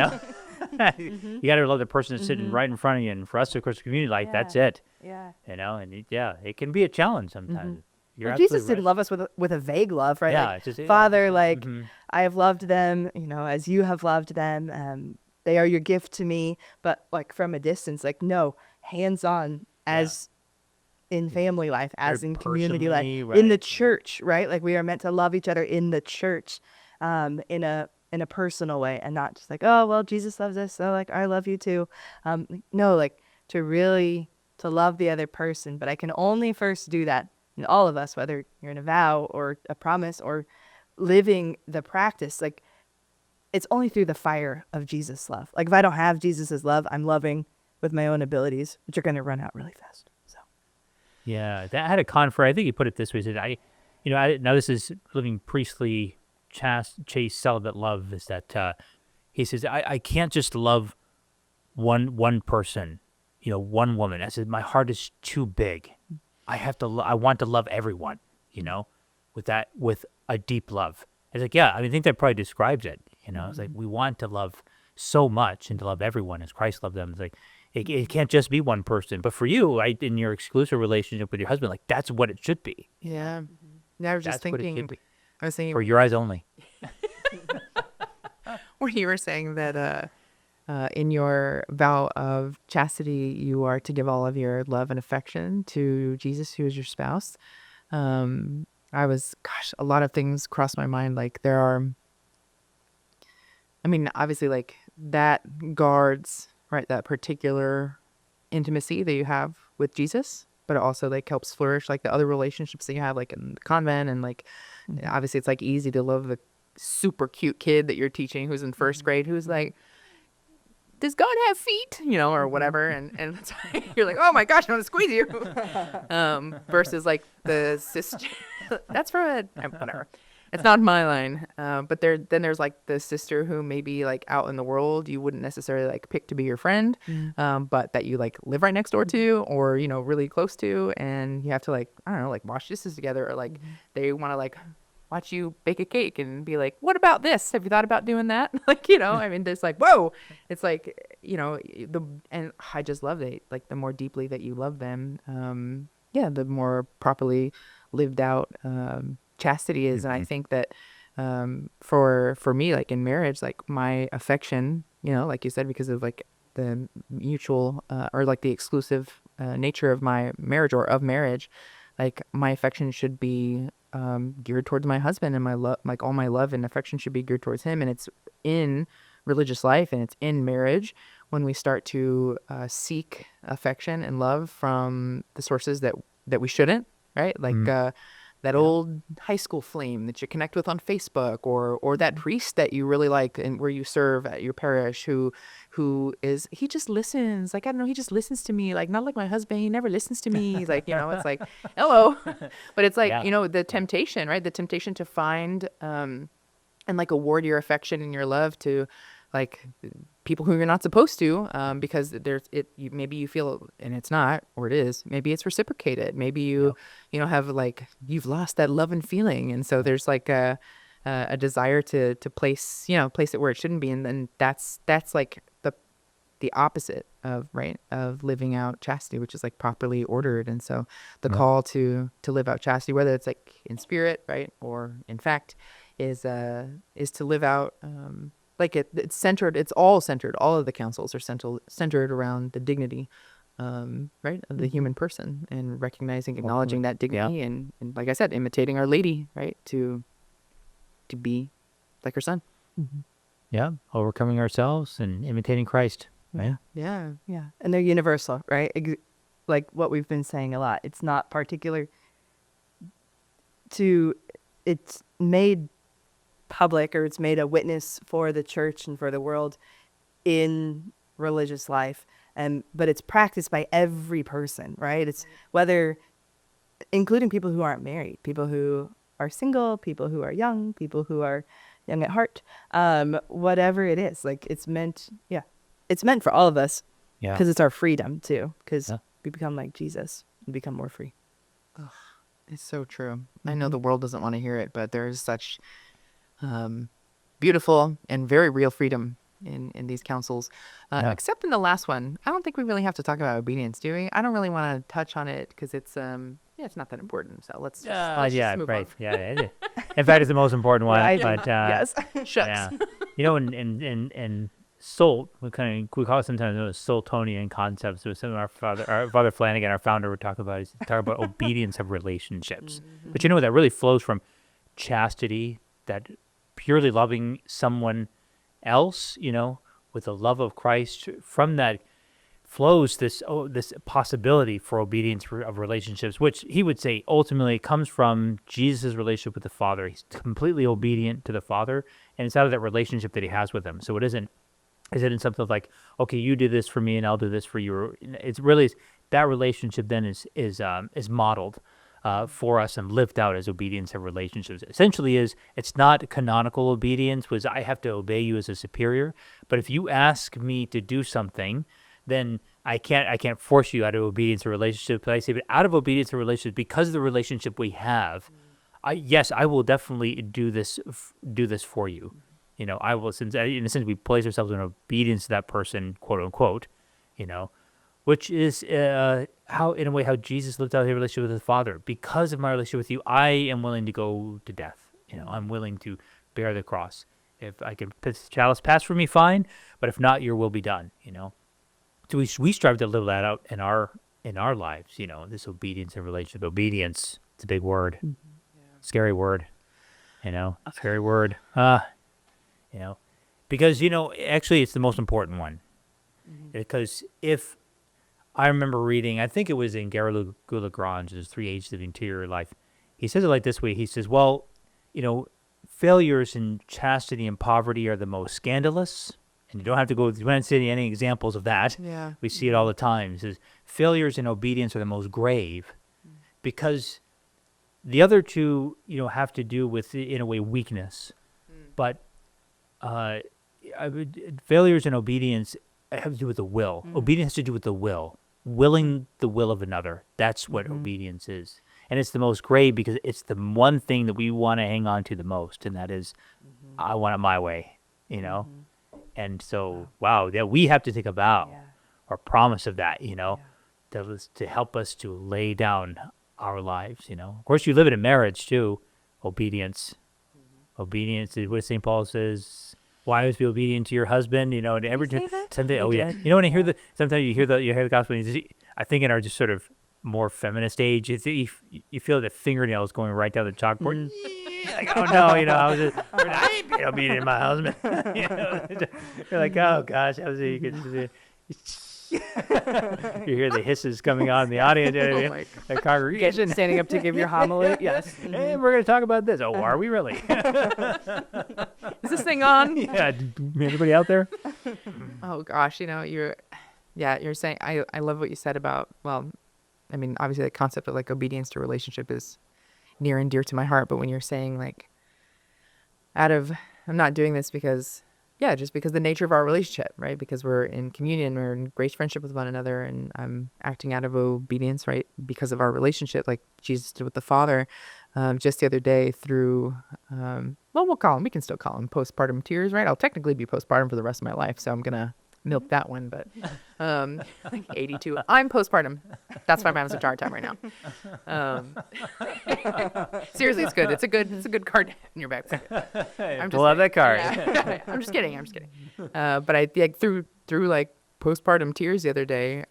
Speaker 3: got to love the person that's sitting right in front of you. And for us, of course, community life, that's it.
Speaker 2: Yeah.
Speaker 3: And it can be a challenge sometimes. You're
Speaker 2: Well, Jesus
Speaker 3: absolutely
Speaker 2: didn't
Speaker 3: right.
Speaker 2: love us with a vague love, right?
Speaker 3: Yeah,
Speaker 2: Like,
Speaker 3: it's just-
Speaker 2: Father, like I have loved them, as you have loved them. They are your gift to me, but like from a distance, like no, hands on, as in family life, as
Speaker 3: Very
Speaker 2: in community life,
Speaker 3: personally,
Speaker 2: in the
Speaker 3: right.
Speaker 2: church, right? Like we are meant to love each other in the church. in a personal way, and not just like, oh well, Jesus loves us, so like I love you too. No, like to really to love the other person, but I can only first do that in all of us, whether you're in a vow or a promise or living the practice. Like it's only through the fire of Jesus' love. Like if I don't have Jesus's love, I'm loving with my own abilities, which are going to run out really fast. So
Speaker 3: Yeah, that had a confer. I think he put it this way: he said, now this is living priestly, chaste, celibate love. Is that he says, I can't just love one person, one woman. I said, my heart is too big. I have to. I want to love everyone. With a deep love. It's like, yeah, I think that probably describes it. It's like we want to love so much and to love everyone as Christ loved them. It's like it can't just be one person. But for you, in your exclusive relationship with your husband, like that's what it should be.
Speaker 1: Yeah. Yeah, I was just
Speaker 3: That's what it
Speaker 1: thinking.
Speaker 3: should be.
Speaker 1: I was thinking
Speaker 3: For your eyes only.
Speaker 1: where you were saying that in your vow of chastity, you are to give all of your love and affection to Jesus, who is your spouse. A lot of things crossed my mind. Like obviously, like that guards, right, that particular intimacy that you have with Jesus, but it also like helps flourish like the other relationships that you have, like in the convent, and like obviously it's like easy to love the super cute kid that you're teaching who's in first grade who's like, does God have feet? Or whatever. And it's like, you're like, oh my gosh, I want to squeeze you. Versus like the sister. That's whatever. It's not my line. But there's like the sister who maybe like out in the world you wouldn't necessarily like pick to be your friend, but that you like live right next door to, or really close to, and you have to like, I don't know, like wash dishes together, or like they want to like watch you bake a cake and be like, what about this? Have you thought about doing that? Like, there's like, whoa, it's like, and I just love it. Like the more deeply that you love them, the more properly lived out, chastity is. And I think that, for me, like in marriage, like my affection, like you said, because of like the mutual, or like the exclusive, nature of my marriage or of marriage, like my affection should be geared towards my husband, and my love, like all my love and affection should be geared towards him. And it's in religious life and it's in marriage when we start to seek affection and love from the sources that we shouldn't, right? Like that old high school flame that you connect with on Facebook, or that priest that you really like and where you serve at your parish, he just listens. Like, I don't know, he just listens to me. Like, not like my husband, he never listens to me. Like, it's like, hello. But it's like, the temptation, right? The temptation to find, and like award your affection and your love to like people who you're not supposed to, because maybe you feel, and it's not, or it is, maybe it's reciprocated. Maybe you have like, you've lost that love and feeling. And so there's like a desire to place it where it shouldn't be. And then that's like the opposite of living out chastity, which is like properly ordered. And so the call to live out chastity, whether it's like in spirit, right, or in fact, is to live out, like it's centered. It's all centered. All of the counsels are centered around the dignity, right, of the human person, and recognizing, acknowledging that dignity, and like I said, imitating Our Lady, right, to be like her Son.
Speaker 3: Yeah, overcoming ourselves and imitating Christ. Right?
Speaker 2: Yeah. And they're universal, right? Like what we've been saying a lot. It's not particular it's made public, or it's made a witness for the church and for the world in religious life, but it's practiced by every person, right? It's whether, including people who aren't married, people who are single, people who are young, people who are young at heart, whatever it is, like it's meant for all of us, because it's our freedom too, because we become like Jesus and become more free.
Speaker 1: It's so true. I know the world doesn't want to hear it, but there's such beautiful and very real freedom in these counsels, except in the last one. I don't think we really have to talk about obedience, do we? I don't really want to touch on it because it's it's not that important. So let's just move on.
Speaker 3: Yeah. In fact, it's the most important one.
Speaker 2: Yes.
Speaker 1: Shucks.
Speaker 3: Yeah. In SOLT, we call it sometimes Soltonian concepts. So some of our Father Flanagan, our founder, would talk about obedience of relationships. But that really flows from chastity, that purely loving someone else, with the love of Christ, from that flows this possibility for obedience of relationships, which he would say ultimately comes from Jesus' relationship with the Father. He's completely obedient to the Father, and it's out of that relationship that he has with him. So it isn't something like, okay, you do this for me and I'll do this for you. It's really that relationship then is modeled for us and lived out as obedience of relationships. Essentially, it's not canonical obedience, was I have to obey you as a superior, but if you ask me to do something, then I can't force you out of obedience or relationship. But I say, but out of obedience or relationship, because of the relationship we have, I will definitely do this for you. I will, since in a sense we place ourselves in obedience to that person, quote unquote, which is how Jesus lived out his relationship with his Father. Because of my relationship with you, I am willing to go to death. I'm willing to bear the cross. If I can chalice pass for me, fine. But if not, your will be done. So we strive to live that out in our lives, this obedience and relationship. Obedience, it's a big word, scary word, scary word, because, actually it's the most important one. Because if I remember reading, I think it was in Garrigou-Lagrange's 3 Ages of the Interior Life, he says it like this way. He says, well, failures in chastity and poverty are the most scandalous. And you don't have to go, you don't see any examples of that.
Speaker 1: Yeah.
Speaker 3: We see it all the time. It says, failures in obedience are the most grave, because the other two, have to do with, in a way, weakness. But failures in obedience have to do with the will. Obedience has to do with the will. Willing the will of another. That's what obedience is. And it's the most grave because it's the one thing that we want to hang on to the most, and that is, I want it my way, And so, we have to take a vow or promise of that, to help us to lay down our lives, Of course, you live in a marriage too. Obedience. Obedience is what St. Paul says. Wives, be obedient to your husband, and every Sunday. Oh yeah, when I hear sometimes you hear the gospel. And I think in our just sort of more feminist age, you feel the fingernails going right down the chalkboard. Like, oh no, I ain't being obedient to my husband. You're like, oh gosh, how was it? You hear the hisses coming on in the audience, the congregation
Speaker 2: Standing up to give your homily. Yes.
Speaker 3: And we're going to talk about this. Oh, are we really?
Speaker 1: Is this thing on?
Speaker 3: Yeah. Anybody out there?
Speaker 1: Oh gosh, you're saying, I love what you said about, obviously the concept of like obedience to relationship is near and dear to my heart. But when you're saying like, I'm not doing this because, just because the nature of our relationship, right? Because we're in communion, we're in grace friendship with one another, and I'm acting out of obedience, right? Because of our relationship, like Jesus did with the Father. Just the other day through, we can still call them postpartum tears, right? I'll technically be postpartum for the rest of my life, so I'm going to milk that one, but 82. I'm postpartum. That's why I'm having such a hard time right now. Seriously, it's good. It's a good card in your back pocket.
Speaker 3: Pull out that card.
Speaker 1: Yeah. I'm just kidding. But I through like postpartum tears the other day,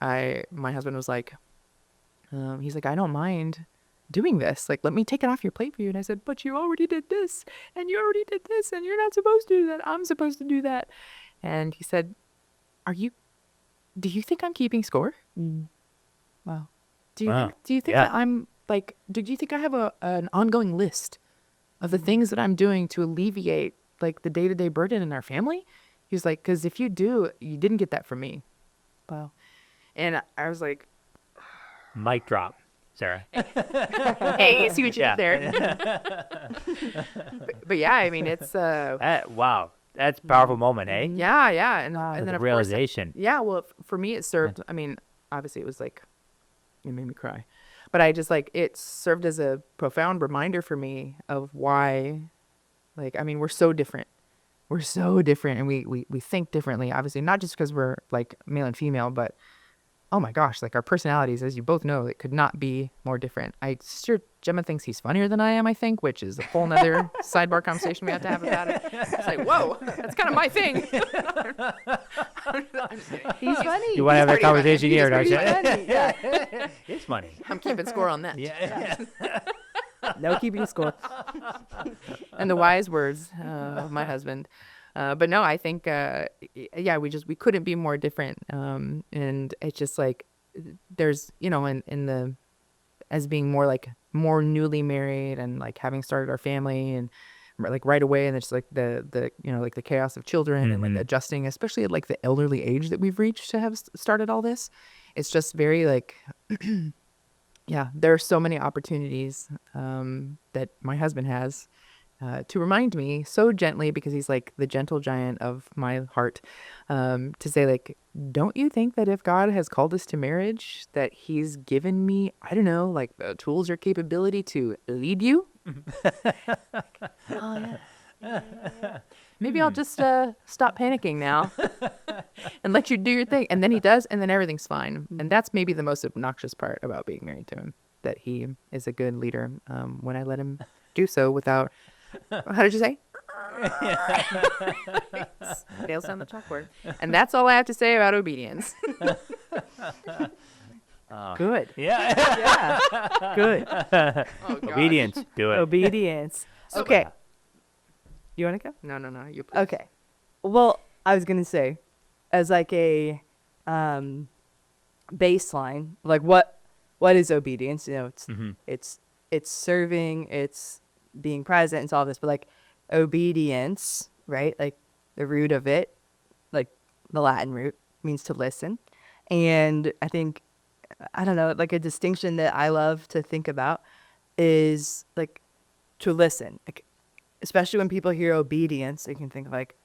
Speaker 1: my husband was like, he's like, I don't mind doing this. Like, let me take it off your plate for you. And I said, but you already did this, and you already did this, and you're not supposed to do that. I'm supposed to do that. And he said, do you think I'm keeping score? Wow. Do you think that I'm like, do you think I have an ongoing list of the things that I'm doing to alleviate like the day-to-day burden in our family? He was like, because if you do, you didn't get that from me. Wow. And I was like,
Speaker 3: mic drop, Sarah.
Speaker 1: Hey, see what you did there. but yeah, it's
Speaker 3: wow. That's a powerful moment, eh?
Speaker 1: Yeah. And then of
Speaker 3: realization.
Speaker 1: Course, for me, it served, obviously it was like, it made me cry. But I just it served as a profound reminder for me of why, we're so different. We're so different, and we think differently, obviously, not just because we're like male and female, but oh my gosh, like our personalities, as you both know, it could not be more different. Gemma thinks he's funnier than I am, I think, which is a whole nother sidebar conversation we have to have about it. It's like, whoa, that's kind of my thing. I'm just kidding.
Speaker 2: He's funny.
Speaker 3: You want to have that conversation here, don't you?
Speaker 2: Yeah.
Speaker 3: It's funny.
Speaker 1: I'm keeping score on that.
Speaker 3: Yeah.
Speaker 2: No keeping score.
Speaker 1: And the wise words of my husband. But no, I think, yeah, we couldn't be more different. And it's just like, there's, in the, as being more newly married and like having started our family and like right away. And it's like like the chaos of children and like adjusting, especially at like the elderly age that we've reached to have started all this. It's just very like, yeah, there are so many opportunities that my husband has to remind me so gently, because he's like the gentle giant of my heart, to say like, don't you think that if God has called us to marriage, that he's given me, I don't know, like the tools or capability to lead you?
Speaker 2: Oh yeah.
Speaker 1: Maybe I'll just stop panicking now and let you do your thing. And then he does, and then everything's fine. And that's maybe the most obnoxious part about being married to him, that he is a good leader when I let him do so without, how did you say? Nails down the chalkboard. And that's all I have to say about obedience. Good.
Speaker 3: Yeah.
Speaker 2: Yeah. Good.
Speaker 1: Oh, gosh.
Speaker 3: Obedience. Do it.
Speaker 2: Obedience. Okay. You want to go?
Speaker 1: No. You please.
Speaker 2: Okay. Well, I was gonna say, as like a baseline, like what is obedience? It's serving, it's being present, it's all this, but like obedience, right? Like the root of it, like the Latin root, means to listen. And I think, I don't know, like a distinction that I love to think about is like to listen. Like, especially when people hear obedience, they can think like,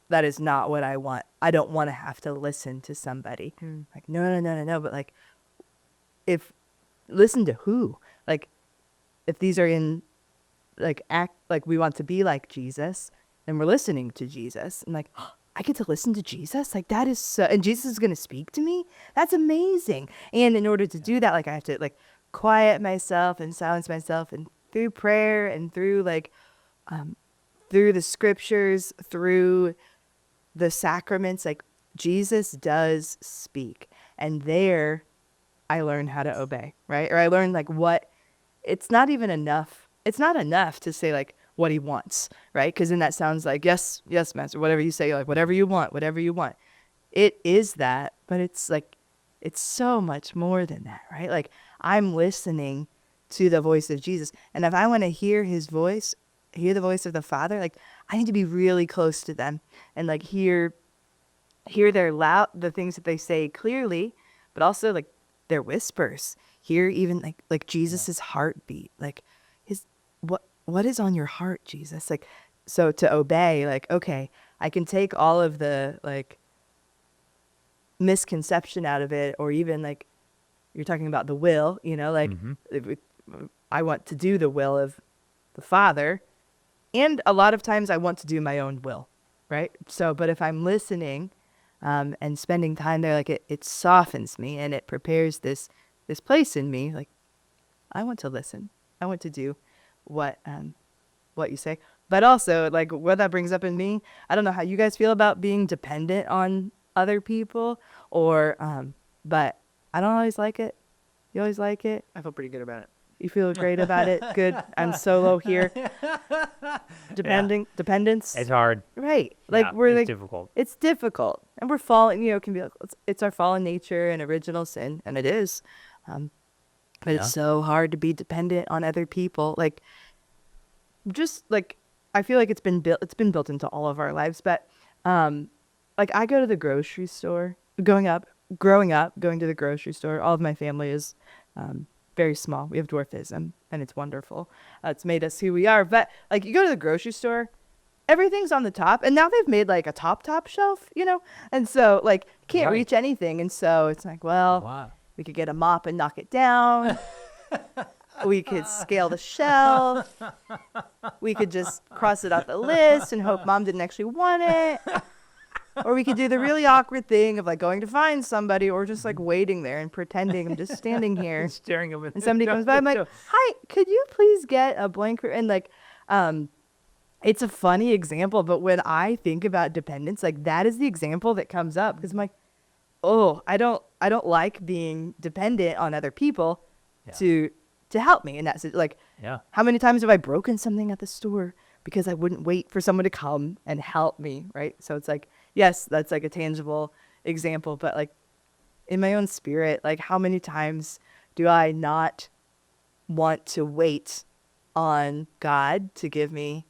Speaker 2: that is not what I want. I don't want to have to listen to somebody. Like, no. But like, if listen to who? Like, if these are in like act like we want to be like Jesus, then we're listening to Jesus. And like, I get to listen to Jesus? Like, that is so, and Jesus is going to speak to me? That's amazing. And in order to do that, like, I have to like quiet myself and silence myself, and through prayer and through like, through the scriptures, through the sacraments, like Jesus does speak. And there I learn how to obey, right? Or I learn like what, it's not even enough. It's not enough to say like what he wants, right? Because then that sounds like, yes, master, whatever you say, like whatever you want. It is that, but it's like, it's so much more than that, right? Like I'm listening to the voice of Jesus. And if I want to hear his voice, hear the voice of the Father, like I need to be really close to them and like hear their loud, the things that they say clearly, but also like their whispers, hear even like Jesus's heartbeat, like his, what is on your heart, Jesus? Like, so to obey, like, okay, I can take all of the like misconception out of it, or even like you're talking about the will, like I want to do the will of the Father. And a lot of times I want to do my own will, right? So, but if I'm listening and spending time there, like it softens me and it prepares this place in me. Like I want to listen. I want to do what you say. But also, like what that brings up in me, I don't know how you guys feel about being dependent on other people, or but I don't always like it. You always like it?
Speaker 1: I feel pretty good about it.
Speaker 2: You feel great about it? Good. I'm solo here. Dependence.
Speaker 3: It's hard.
Speaker 2: Right. Like
Speaker 3: Yeah,
Speaker 2: we're
Speaker 3: it's
Speaker 2: like
Speaker 3: difficult.
Speaker 2: It's difficult, and we're fallen. It can be like it's our fallen nature and original sin, and it is. But it's so hard to be dependent on other people. Like, just like I feel like it's been built. It's been built into all of our lives. But like I go to the grocery store. Growing up, going to the grocery store. All of my family is very small. We have dwarfism, and it's wonderful. It's made us who we are. But like you go to the grocery store, everything's on the top, and now they've made like a top shelf, and so like can't reach anything, and so it's like, well,
Speaker 3: Wow.
Speaker 2: we could get a mop and knock it down. We could scale the shelf. We could just cross it off the list and hope mom didn't actually want it. Or we could do the really awkward thing of like going to find somebody, or just like waiting there and pretending I'm just standing here.
Speaker 3: Staring at
Speaker 2: And somebody comes by, I'm like, hi, could you please get a blank? And like, it's a funny example, but when I think about dependence, like that is the example that comes up, because I'm like, oh, I don't like being dependent on other people to to help me in that like
Speaker 3: Yeah.
Speaker 2: how many times have I broken something at the store because I wouldn't wait for someone to come and help me, right? So it's like, yes, that's like a tangible example, but like in my own spirit, like how many times do I not want to wait on God to give me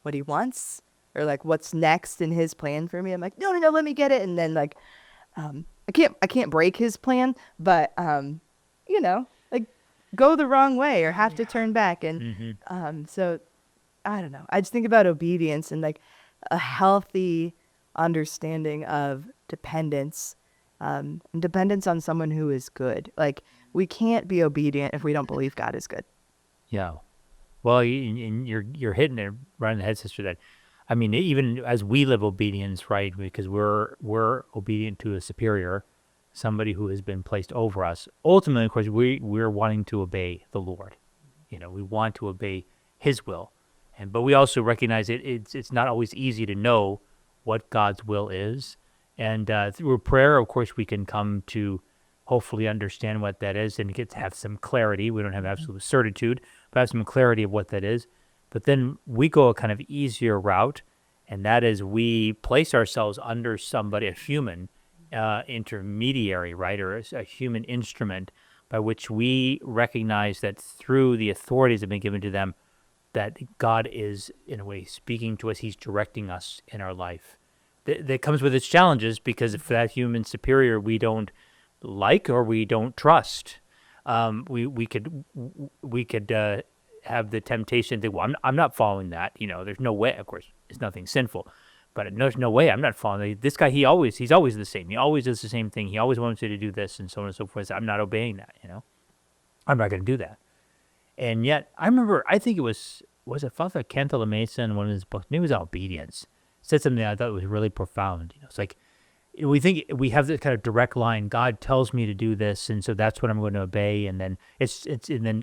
Speaker 2: what he wants or like what's next in his plan for me? I'm like, no, let me get it. And then like, I can't break his plan, but, like go the wrong way or have to turn back. And, so I don't know. I just think about obedience and like a healthy understanding of dependence, and dependence on someone who is good. Like we can't be obedient if we don't believe God is good.
Speaker 3: Yeah. Well, you're hitting it right in the head, sister. That, I mean, even as we live obedience, right? Because we're obedient to a superior, somebody who has been placed over us. Ultimately, of course, we're wanting to obey the Lord. We want to obey His will, but we also recognize it's not always easy to know what God's will is, and through prayer, of course, we can come to hopefully understand what that is and get to have some clarity. We don't have absolute certitude, but have some clarity of what that is. But then we go a kind of easier route, and that is we place ourselves under somebody, a human intermediary, right, or a human instrument by which we recognize that through the authorities that have been given to them, that God is, in a way, speaking to us. He's directing us in our life. That comes with its challenges, because if that human superior we don't like or we don't trust, we could have the temptation to, well, I'm not following that. There's no way. Of course, it's nothing sinful, but there's no way I'm not following this guy. He's always the same. He always does the same thing. He always wants you to do this, and so on and so forth. I'm not obeying that. I'm not going to do that. And yet, I remember, I think it was it Father Cantal Mason in one of his books? Maybe it was Obedience. Said something I thought was really profound. It's like, we think we have this kind of direct line. God tells me to do this, and so that's what I'm going to obey. And then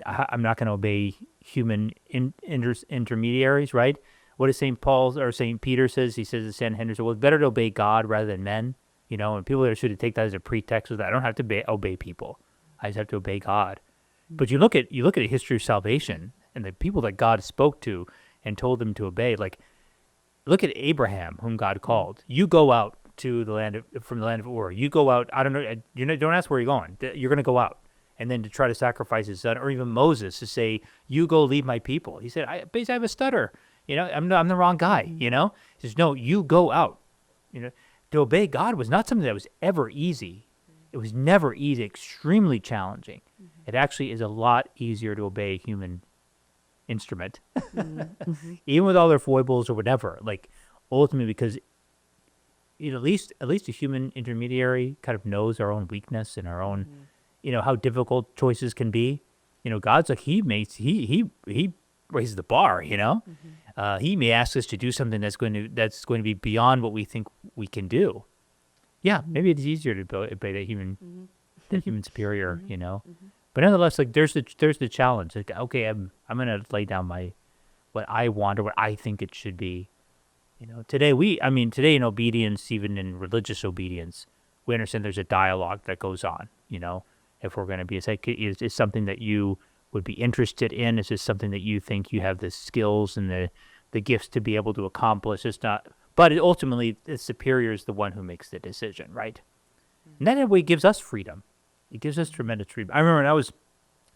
Speaker 3: I'm not going to obey human intermediaries, right? What does St. Paul or St. Peter says? He says to Sanhedrin, well, it's better to obey God rather than men. And people that should take that as a pretext of that. I don't have to obey people. I just have to obey God. But you look at the history of salvation and the people that God spoke to and told them to obey. Like, look at Abraham, whom God called. You go out to from the land of Ur. You go out. I don't know. Don't ask where you're going. You're going to go out, and then to try to sacrifice his son, or even Moses to say, "You go lead my people." He said, "I have a stutter. I'm the wrong guy." He says, "No, you go out." To obey God was not something that was ever easy. It was never easy. Extremely challenging. It actually is a lot easier to obey a human instrument, even with all their foibles or whatever. Like, ultimately, because at least a human intermediary kind of knows our own weakness and our own, how difficult choices can be. God's like, he raises the bar. He may ask us to do something that's going to be beyond what we think we can do. Yeah, maybe it's easier to obey that human superior. But nonetheless, like there's the challenge. Like, okay, I'm gonna lay down what I want or what I think it should be. Today in obedience, even in religious obedience, we understand there's a dialogue that goes on. If we're going to be, is something that you would be interested in? Is this something that you think you have the skills and the gifts to be able to accomplish? It's not, but ultimately, the superior is the one who makes the decision, right? And that in a way gives us freedom. It gives us tremendous freedom. I remember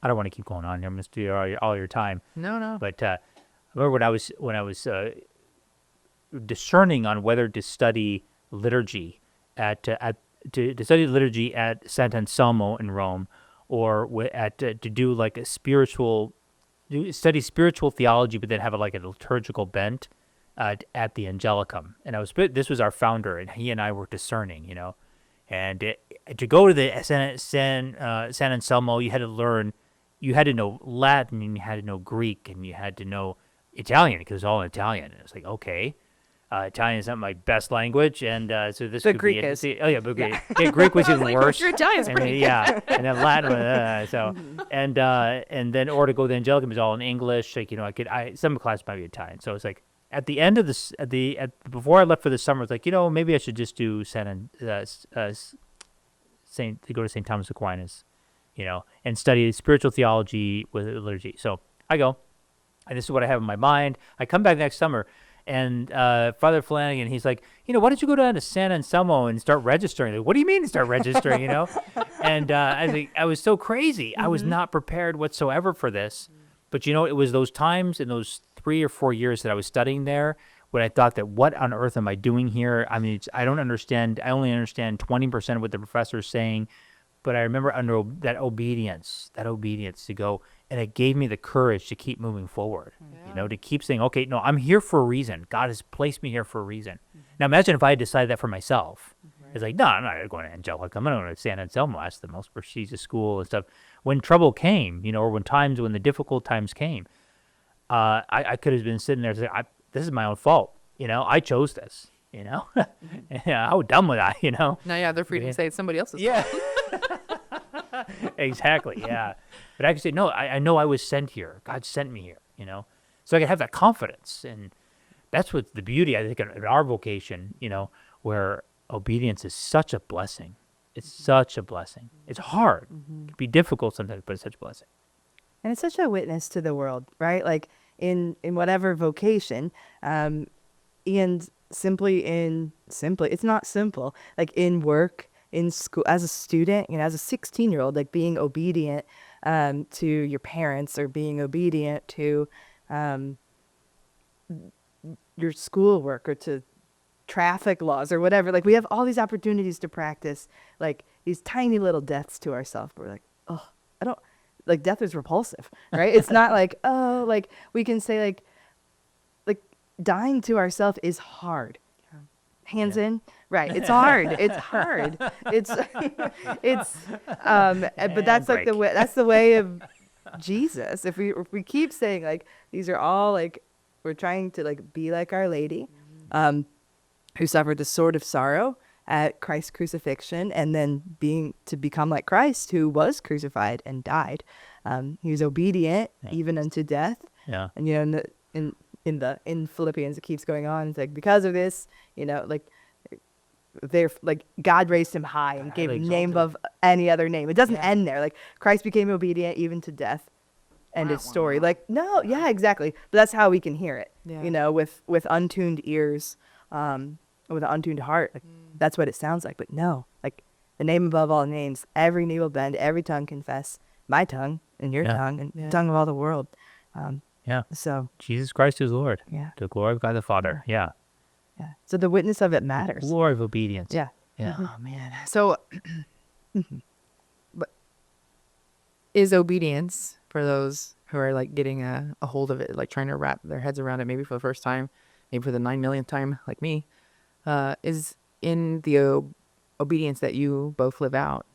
Speaker 3: I don't want to keep going on here. I'm going to steal all your time.
Speaker 1: No.
Speaker 3: But I remember when I was discerning on whether to study liturgy to study liturgy at Sant'Anselmo in Rome, or to do like study spiritual theology, but then have a liturgical bent at the Angelicum. And this was our founder, and he and I were discerning, And to go to the San Anselmo, you had to know Latin, and you had to know Greek, and you had to know Italian, because it's all in Italian. And it's like, okay, Italian is not my best language, and so this could
Speaker 2: Greek
Speaker 3: be
Speaker 2: is.
Speaker 3: Oh yeah, but Greek was even worse.
Speaker 1: Your Italian's
Speaker 3: And
Speaker 1: pretty
Speaker 3: then, and then Latin, and then or to go to the Angelicum is all in English. Like some class might be Italian, so it's like. At the end of this, before I left for the summer, it's like, maybe I should just do go to St. Thomas Aquinas, and study spiritual theology with liturgy. So I go, and this is what I have in my mind. I come back next summer, and Father Flanagan, he's like, why don't you go down to San Anselmo and start registering? Like, what do you mean start registering, And I was so crazy. I was not prepared whatsoever for this. But, it was those times in those 3 or 4 years that I was studying there when I thought that, what on earth am I doing here? I mean, I don't understand. I only understand 20% of what the professor's saying. But I remember under that obedience to go, and it gave me the courage to keep moving forward, to keep saying, okay, no, I'm here for a reason. God has placed me here for a reason. Now imagine if I had decided that for myself. It's like, no, I'm not going to Angelica. I'm going to go to San Anselmo. That's the most prestigious school and stuff. When trouble came, or when the difficult times came, I could have been sitting there saying, this is my own fault. I chose this, Yeah, how dumb was I,
Speaker 1: Now, they're free to say it's somebody else's
Speaker 3: Yeah.
Speaker 1: fault.
Speaker 3: Exactly, yeah. But I can say, no, I know I was sent here. God sent me here, So I can have that confidence. And that's what's the beauty, I think, in our vocation, where obedience is such a blessing. It's such a blessing. It's hard. It can be difficult sometimes, but it's such a blessing.
Speaker 2: And it's such a witness to the world, right? Like in whatever vocation, and simply, it's not simple. Like in work, in school, as a student, as a 16-year-old, like being obedient to your parents or being obedient to your schoolwork or to traffic laws or whatever. Like we have all these opportunities to practice like these tiny little deaths to ourselves. We're like, oh, I don't like death is repulsive, right? It's not like, oh, like we can say like dying to ourselves is hard. Hands in, right? It's hard. It's hard. It's but that's like the way. That's the way of Jesus. If we keep saying like these are all like we're trying to like be like Our Lady, who suffered the sword of sorrow at Christ's crucifixion, and then become like Christ, who was crucified and died. He was obedient even unto death.
Speaker 3: Yeah.
Speaker 2: And in Philippians, it keeps going on. It's like, because of this, like they're like God raised him high and gave him name above any other name. It doesn't end there. Like Christ became obedient even to death. End of story. Like, no, yeah, exactly. But that's how we can hear it, with untuned ears, with an untuned heart. Like, that's what it sounds like. But no, like the name above all names, every knee will bend, every tongue confess, my tongue and your tongue and the tongue of all the world. So
Speaker 3: Jesus Christ is Lord.
Speaker 2: Yeah.
Speaker 3: To the glory of God the Father. Yeah.
Speaker 2: Yeah. So the witness of it matters.
Speaker 3: Glory of obedience.
Speaker 2: Yeah.
Speaker 3: Yeah.
Speaker 1: Oh man. So, but is obedience for those who are like getting a hold of it, like trying to wrap their heads around it, maybe for the first time, maybe for the 9 millionth time, like me, is in the obedience that you both live out.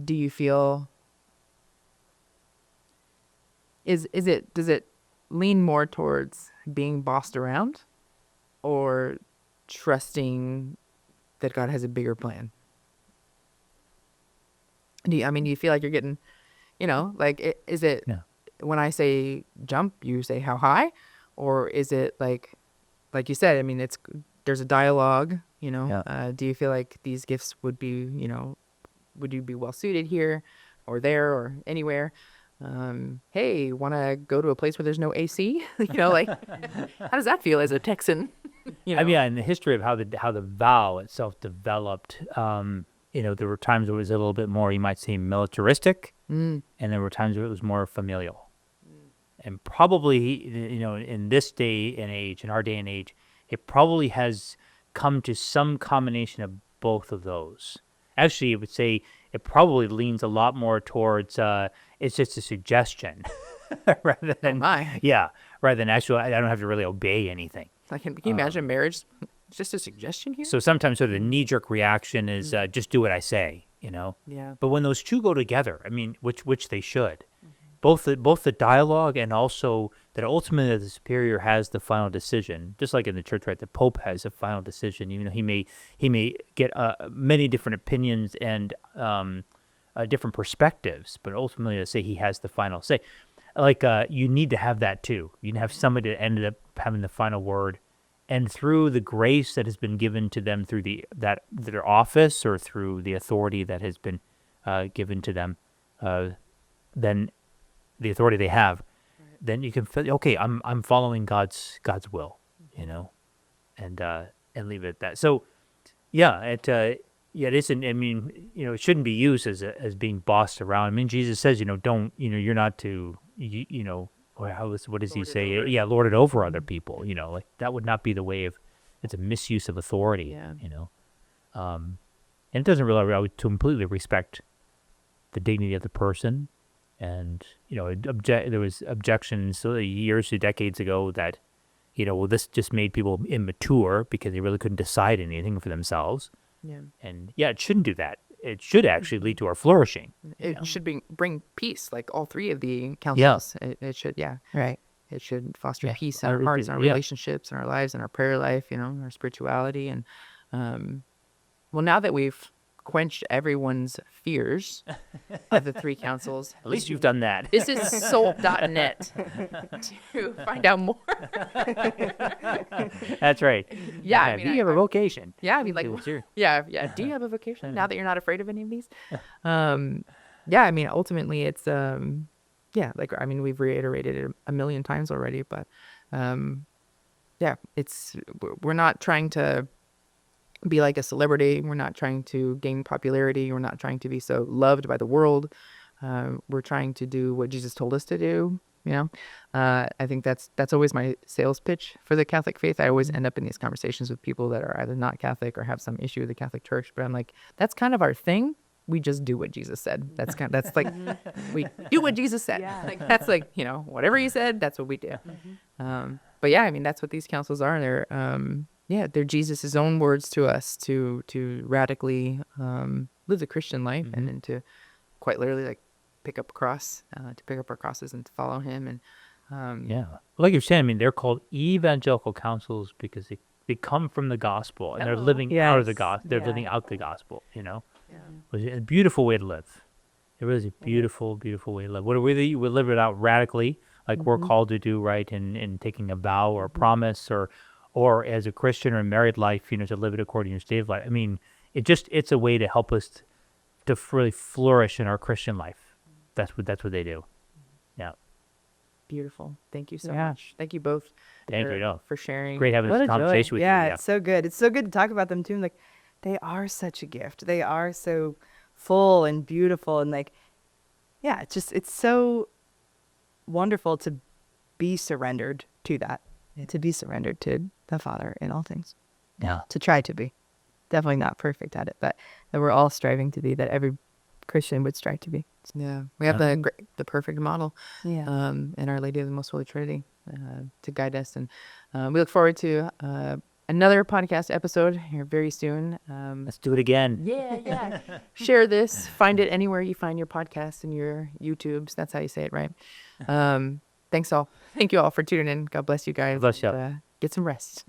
Speaker 1: Do you feel? Does it lean more towards being bossed around or trusting that God has a bigger plan? Do you feel like you're getting, is it when I say jump, you say how high, or is it like you said, there's a dialogue, do you feel like these gifts would be, would you be well suited here or there or anywhere? Hey, want to go to a place where there's no AC? How does that feel as a Texan?
Speaker 3: In the history of how the vow itself developed, there were times where it was a little bit more, you might say, militaristic, and there were times where it was more familial. And probably, in this day and age, in our day and age, it probably has come to some combination of both of those. Actually, I would say it probably leans a lot more towards it's just a suggestion rather than rather than actually I don't have to really obey anything.
Speaker 1: Can you imagine marriage? It's just a suggestion here.
Speaker 3: So sometimes the knee-jerk reaction is just do what I say,
Speaker 1: Yeah.
Speaker 3: But when those two go together, which they should, both the dialogue and also that ultimately the superior has the final decision, just like in the church, right? The Pope has a final decision. He may get many different opinions and different perspectives, but ultimately, let's say he has the final say. Like you need to have that too. You need to have somebody that ended up having the final word, and through the grace that has been given to them through their office or through the authority that has been given to them, then the authority they have, then you can feel, okay, I'm following God's will, and leave it at that. So yeah, it isn't. I mean, it shouldn't be used as being bossed around. I mean, Jesus says, don't, you're not to, or what does he say? Yeah, lord it over other people. Like that would not be the way of. It's a misuse of authority.
Speaker 1: Yeah.
Speaker 3: And it doesn't really to completely respect the dignity of the person. And there was objections years to decades ago that, well, this just made people immature because they really couldn't decide anything for themselves.
Speaker 1: Yeah.
Speaker 3: And it shouldn't do that. It should actually lead to our flourishing.
Speaker 1: It should bring peace, like all three of the counsels. It should,
Speaker 2: Right.
Speaker 1: It should foster peace in
Speaker 3: Our-
Speaker 1: our hearts, in our
Speaker 3: yeah.
Speaker 1: relationships, in our lives, in our prayer life, our spirituality. And well, now that we've quenched everyone's fears of the three counsels,
Speaker 3: At least you've done that.
Speaker 1: this is SOLT.net to find out more.
Speaker 3: That's right.
Speaker 1: Yeah, I mean,
Speaker 3: you have a vocation.
Speaker 1: Yeah, I mean, like,
Speaker 3: It's your-
Speaker 1: yeah. Do you have a vocation now that you're not afraid of any of these? Yeah, I mean, ultimately, it's we've reiterated it a million times already, but we're not trying to be like a celebrity. We're not trying to gain popularity. We're not trying to be so loved by the world. We're trying to do what Jesus told us to do. I think that's always my sales pitch for the Catholic faith. I always end up in these conversations with people that are either not Catholic or have some issue with the Catholic Church. But I'm like, that's kind of our thing. We just do what Jesus said. That's like we do what Jesus said.
Speaker 2: Yeah.
Speaker 1: Like that's like whatever he said, that's what we do. But yeah, I mean that's what these counsels are. They're Jesus' own words to us to radically live the Christian life and then to quite literally like pick up a cross, to pick up our crosses and to follow him. And
Speaker 3: like you're saying, I mean, they're called evangelical counsels because they come from the gospel and they're living out of the
Speaker 2: Yes.
Speaker 3: gospel. They're
Speaker 2: Yeah.
Speaker 3: living out the gospel. It's a beautiful way to live. It really is a beautiful, beautiful way to live. We live it out radically, like we're called to do, right? In taking a vow or a promise, or as a Christian or married life, to live it according to your state of life. I mean, it's a way to help us to really flourish in our Christian life. That's what they do. Yeah.
Speaker 1: beautiful. Thank you so
Speaker 2: Yeah.
Speaker 1: much. Thank you both.
Speaker 3: Thank you.
Speaker 1: for sharing.
Speaker 3: Great having
Speaker 2: What
Speaker 3: this
Speaker 2: a joy.
Speaker 3: conversation with you.
Speaker 2: Yeah, it's so good. It's so good to talk about them too. Like, they are such a gift. They are so full and beautiful, and like, yeah, it's so wonderful to be surrendered to that, to be surrendered to the Father in all things.
Speaker 3: Yeah.
Speaker 2: To try to be, definitely not perfect at it, but that we're all striving to be. That every Christian would strive to be.
Speaker 1: Yeah, we have the perfect model.
Speaker 2: Yeah.
Speaker 1: In Our Lady of the Most Holy Trinity to guide us. And we look forward to another podcast episode here very soon.
Speaker 3: Let's do it again.
Speaker 1: Yeah. Share this. Find it anywhere you find your podcasts and your YouTubes. That's how you say it, right? Thanks all. Thank you all for tuning in. God bless you guys.
Speaker 3: Bless you.
Speaker 1: And, get some rest.